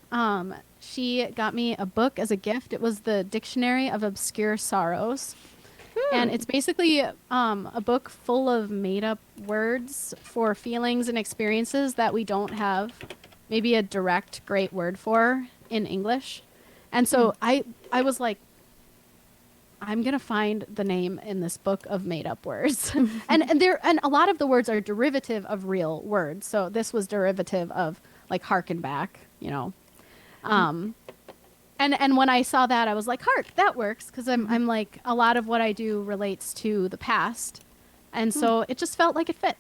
she got me a book as a gift. It was the Dictionary of Obscure Sorrows. And it's basically a book full of made-up words for feelings and experiences that we don't have maybe a direct great word for in English. And so I was like, I'm going to find the name in this book of made-up words. and a lot of the words are derivative of real words. So this was derivative of like harken back, And when I saw that, I was like, Harke, that works. Because I'm like, a lot of what I do relates to the past. And so it just felt like it fit.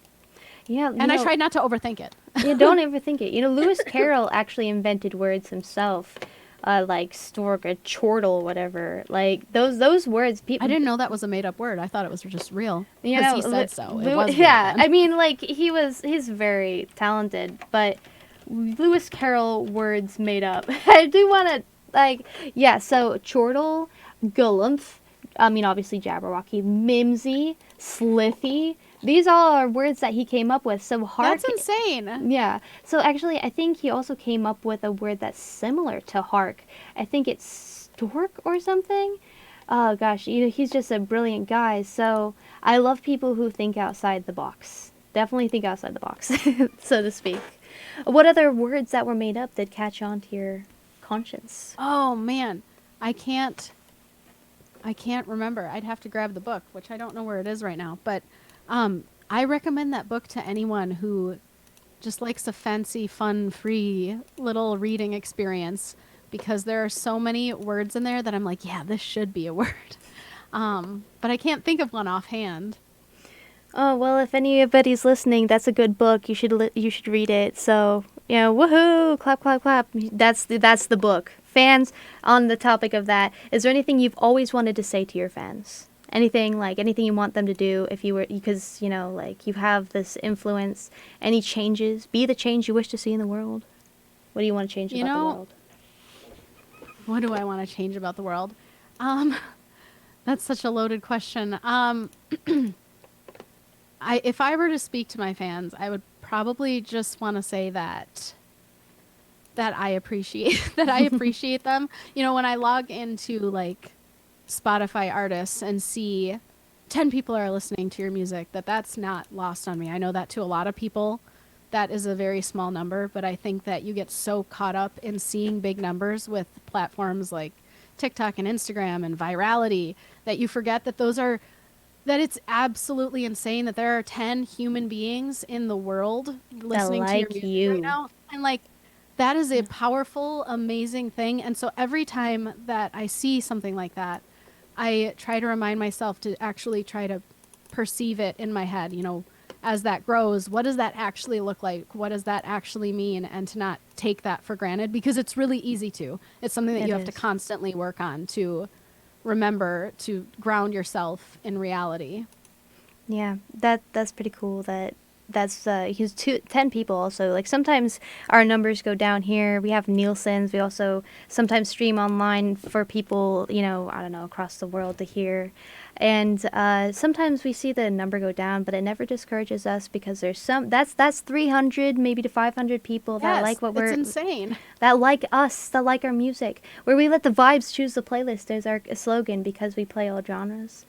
Yeah. And I tried not to overthink it. Yeah, don't overthink it. Lewis Carroll actually invented words himself. Like stork or chortle, whatever. Like those words. I didn't know that was a made up word. I thought it was just real. Because he said so. It was I mean, like he's very talented, but Lewis Carroll words made up. I do want to so chortle, galumph, obviously Jabberwocky, mimsy, slithy. These all are words that he came up with. So Harke. That's insane. Yeah. So actually, I think he also came up with a word that's similar to Harke. I think it's stork or something. Oh gosh, he's just a brilliant guy. So I love people who think outside the box. Definitely think outside the box, so to speak. What other words that were made up did catch on to your conscience? Oh man, I can't remember. I'd have to grab the book, which I don't know where it is right now. But I recommend that book to anyone who just likes a fancy, fun, free little reading experience, because there are so many words in there that I'm like, yeah, this should be a word. But I can't think of one offhand. Oh, well, if anybody's listening, that's a good book. You should read it. So, woohoo, clap, clap, clap. That's the book. Fans, on the topic of that, is there anything you've always wanted to say to your fans? Anything you want them to do because, you have this influence, any changes, be the change you wish to see in the world? What do you want to change about the world? What do I want to change about the world? That's such a loaded question. If I were to speak to my fans, I would probably just want to say that I appreciate them. When I log into like Spotify artists and see 10 people are listening to your music, that's not lost on me. I know that to a lot of people, that is a very small number, but I think that you get so caught up in seeing big numbers with platforms like TikTok and Instagram and virality that you forget that it's absolutely insane that there are 10 human beings in the world listening to your music right now. And like, that is a powerful, amazing thing. And so every time that I see something like that, I try to remind myself to actually try to perceive it in my head, as that grows. What does that actually look like? What does that actually mean? And to not take that for granted, because it's really easy to. It's something that you have to constantly work on to remember to ground yourself in reality. Yeah, that's pretty cool. That's 10 people also. Like, sometimes our numbers go down here. We have Nielsen's. We also sometimes stream online for people, across the world to hear. And sometimes we see the number go down, but it never discourages us, because there's that's 300 maybe to 500 people that like what we're... It's insane. That like us, that like our music. Where we let the vibes choose the playlist is our slogan, because we play all genres.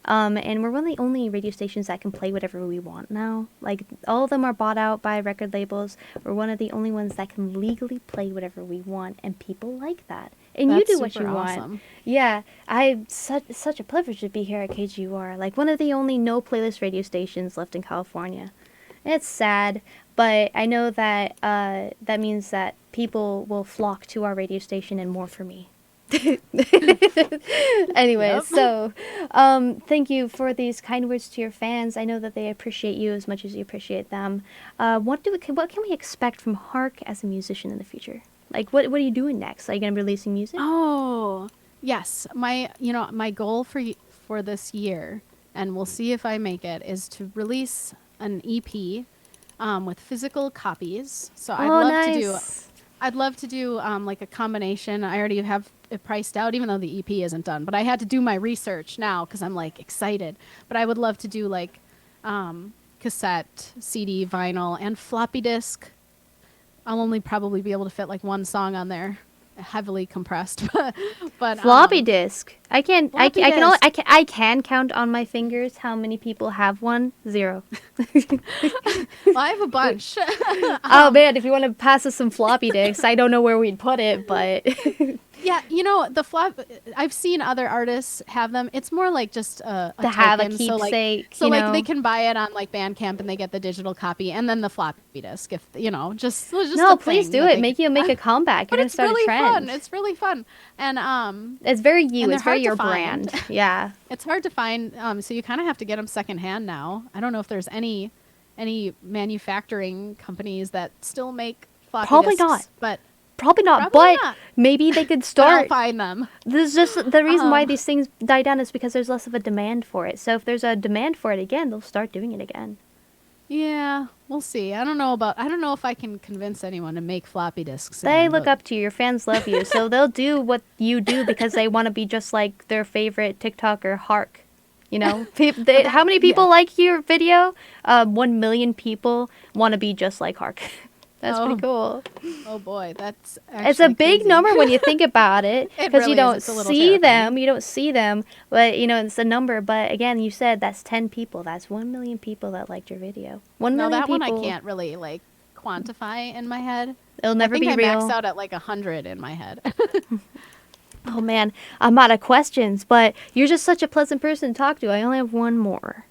And we're one of the only radio stations that can play whatever we want now. Like, all of them are bought out by record labels. We're one of the only ones that can legally play whatever we want, and people like that. And That's you do what you awesome. want. Yeah, such a privilege to be here at KGUR. Like, one of the only no playlist radio stations left in California. It's sad, but I know that that means that people will flock to our radio station, and more for me. Anyway, so thank you for these kind words to your fans. I know that they appreciate you as much as you appreciate them. What can we expect from Harke as a musician in the future? Like, what are you doing next? Are you gonna be releasing music? Oh, yes. My goal for this year, and we'll see if I make it, is to release an EP with physical copies. So I'd love to do like a combination. I already have it priced out, even though the EP isn't done. But I had to do my research now because I'm like excited. But I would love to do like cassette, CD, vinyl, and floppy disk. I'll only probably be able to fit like one song on there, heavily compressed. but floppy disk. I can count on my fingers how many people have one. 0. Well, I have a bunch. Oh man, if you want to pass us some floppy disks, I don't know where we'd put it, but yeah, I've seen other artists have them. It's more like just a to have a token. keepsake. So they can buy it on like Bandcamp and they get the digital copy and then the floppy disk. If just no, please do it. Make a comeback. You're gonna start a trend. It's really fun, and it's very you. It's very your brand. Yeah, it's hard to find. So you kind of have to get them secondhand now. I don't know if there's any manufacturing companies that still make floppy Probably disks. not. But Probably not, Probably but not. maybe they could start. I'll find them. There's just the reason why these things die down is because there's less of a demand for it. So if there's a demand for it again, they'll start doing it again. Yeah, we'll see. I don't know if I can convince anyone to make floppy disks. They look up to you. Your fans love you, so they'll do what you do because they want to be just like their favorite TikToker, Harke. How many people like your video? 1 million people want to be just like Harke. That's pretty cool. Oh boy, that's actually it's a big crazy. number when you think about it, because really you don't is. It's a little see terrifying. them. You don't see them, but it's a number. But again, you said that's 10 people. That's 1 million people that liked your video. 1 million that people. one I can't really like quantify in my head. It'll never I think be I real. maxed out at like 100 in my head. Oh man, I'm out of questions, but you're just such a pleasant person to talk to. I only have one more.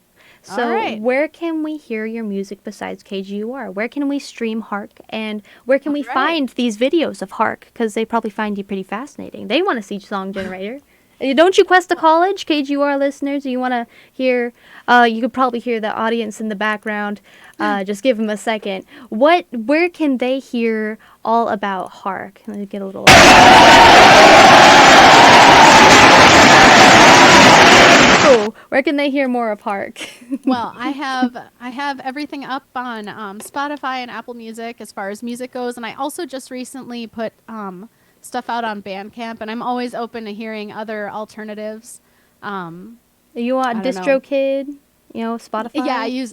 So, All right. where can we hear your music besides KGUR? Where can we stream Harke? And where can we All right. find these videos of Harke? Because they probably find you pretty fascinating. They want to see Song Generator. Don't you Cuesta College, KGUR listeners? You want to hear, you could probably hear the audience in the background. Just give them a second. Where can they hear all about Harke? Let me get a little... Oh, where can they hear more of Harke? Well, I have everything up on Spotify and Apple Music as far as music goes, and I also just recently put stuff out on Bandcamp, and I'm always open to hearing other alternatives. You want I don't know. DistroKid? You know, Spotify?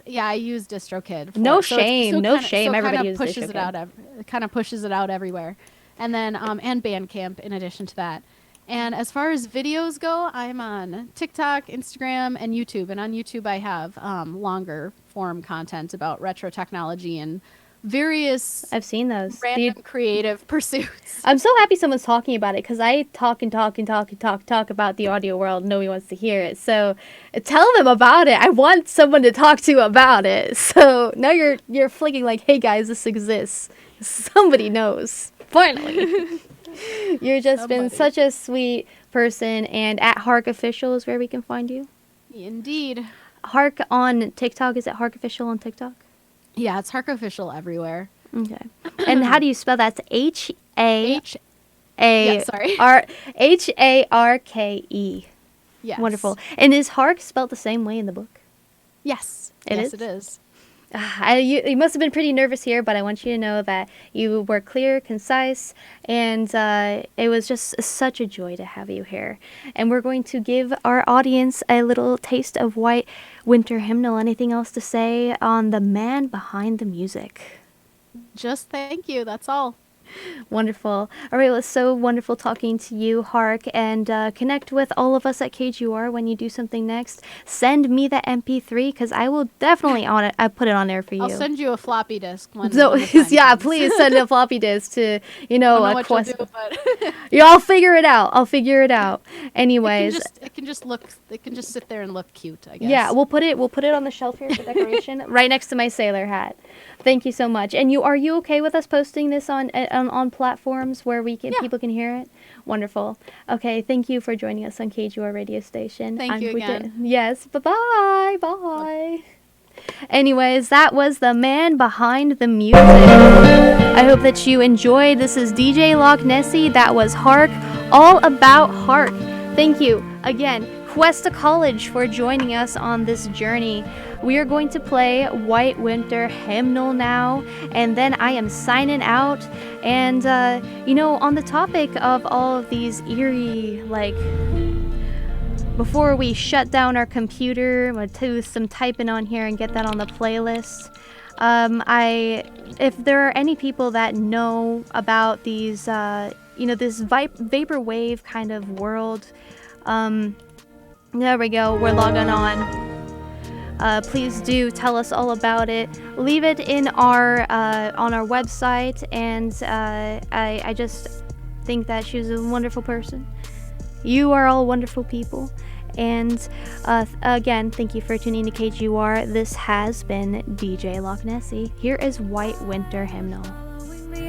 Yeah, I use DistroKid. No shame, no shame. Everybody kind of uses pushes it DistroKid. out. It kind of pushes it out everywhere, and then and Bandcamp in addition to that. And as far as videos go, I'm on TikTok, Instagram, and YouTube. And on YouTube, I have longer form content about retro technology and various I've seen those. random creative pursuits. I'm so happy someone's talking about it because I talk about the audio world. Nobody wants to hear it. So tell them about it. I want someone to talk to about it. So now you're flicking like, hey guys, this exists. Somebody knows. Finally. You've just been Somebody. such a sweet person. And at Harke Official is where we can find you. Indeed. Harke on TikTok. Is it Harke Official on TikTok? Yeah, it's Harke Official everywhere. Okay. And how do you spell that? It's Yeah, sorry. Harke. Yes. Wonderful. And is Harke spelled the same way in the book? Yes. It yes, is? it is. You must have been pretty nervous here, but I want you to know that you were clear, concise, and it was just such a joy to have you here. And we're going to give our audience a little taste of White Winter Hymnal. Anything else to say on the man behind the music? Just thank you. That's all. Wonderful. All right, well, it's so wonderful talking to you, Harke, and connect with all of us at KGUR when you do something next. Send me the MP3 because I will definitely I put it on there for you. I'll send you a floppy disk when So when the time yeah, comes. please send a floppy disk to I don't know a what you'll Quest. do, but Yeah, I'll figure it out. Anyways, it can just sit there and look cute, I guess. yeah, we'll put it on the shelf here for decoration, right next to my sailor hat. Thank you so much. And are you okay with us posting this on platforms where people can hear it? Wonderful. Okay, thank you for joining us on KGUR radio station. Thank you again. Yes, bye. Anyways, that was the man behind the music. I hope that you enjoyed. This is DJ Lokknessie. That was Harke, all about Harke. Thank you again, Cuesta College, for joining us on this journey. We are going to play White Winter Hymnal now, and then I am signing out. And, on the topic of all of these eerie, before we shut down our computer, I'm going to do some typing on here and get that on the playlist. If there are any people that know about these, this vaporwave kind of world, there we go, we're logging on. Please do tell us all about it. Leave it in on our website, and I just think that she's a wonderful person. You are all wonderful people, and again, thank you for tuning to KGUR. This has been DJ Lokknessie. Here is White Winter Hymnal.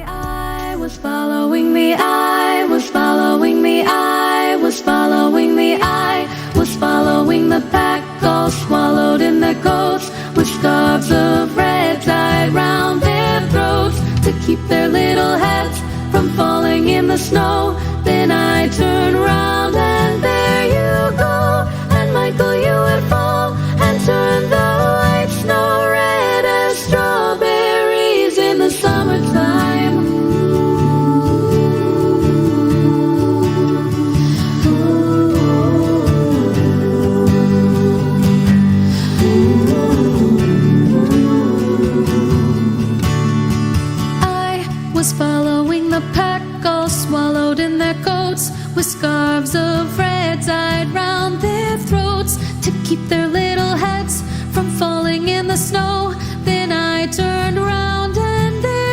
I was following the I was following the I was following the I was following the pack, all swallowed in their coats, with scarves of red tied round their throats to keep their little heads from falling in the snow. Then I turned round and there you go, and Michael, you would fall and turn the white snow red as strawberries in the summertime. Was following the pack, all swallowed in their coats, with scarves of red tied round their throats to keep their little heads from falling in the snow. Then I turned round and there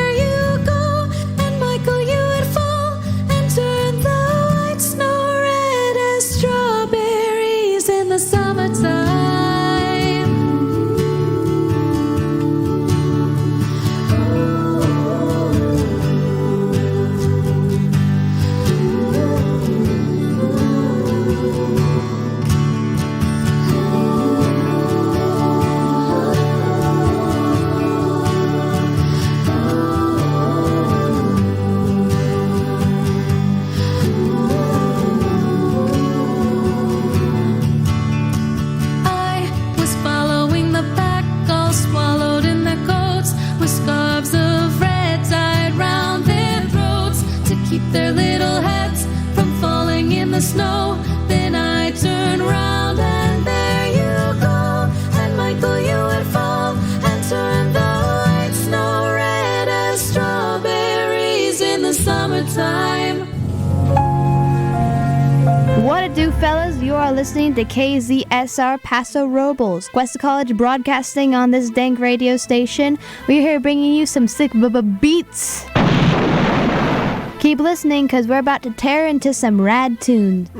because you are listening to KZSR Paso Robles, Cuesta College broadcasting on this dank radio station. We're here bringing you some sick beats. Keep listening because we're about to tear into some rad tunes.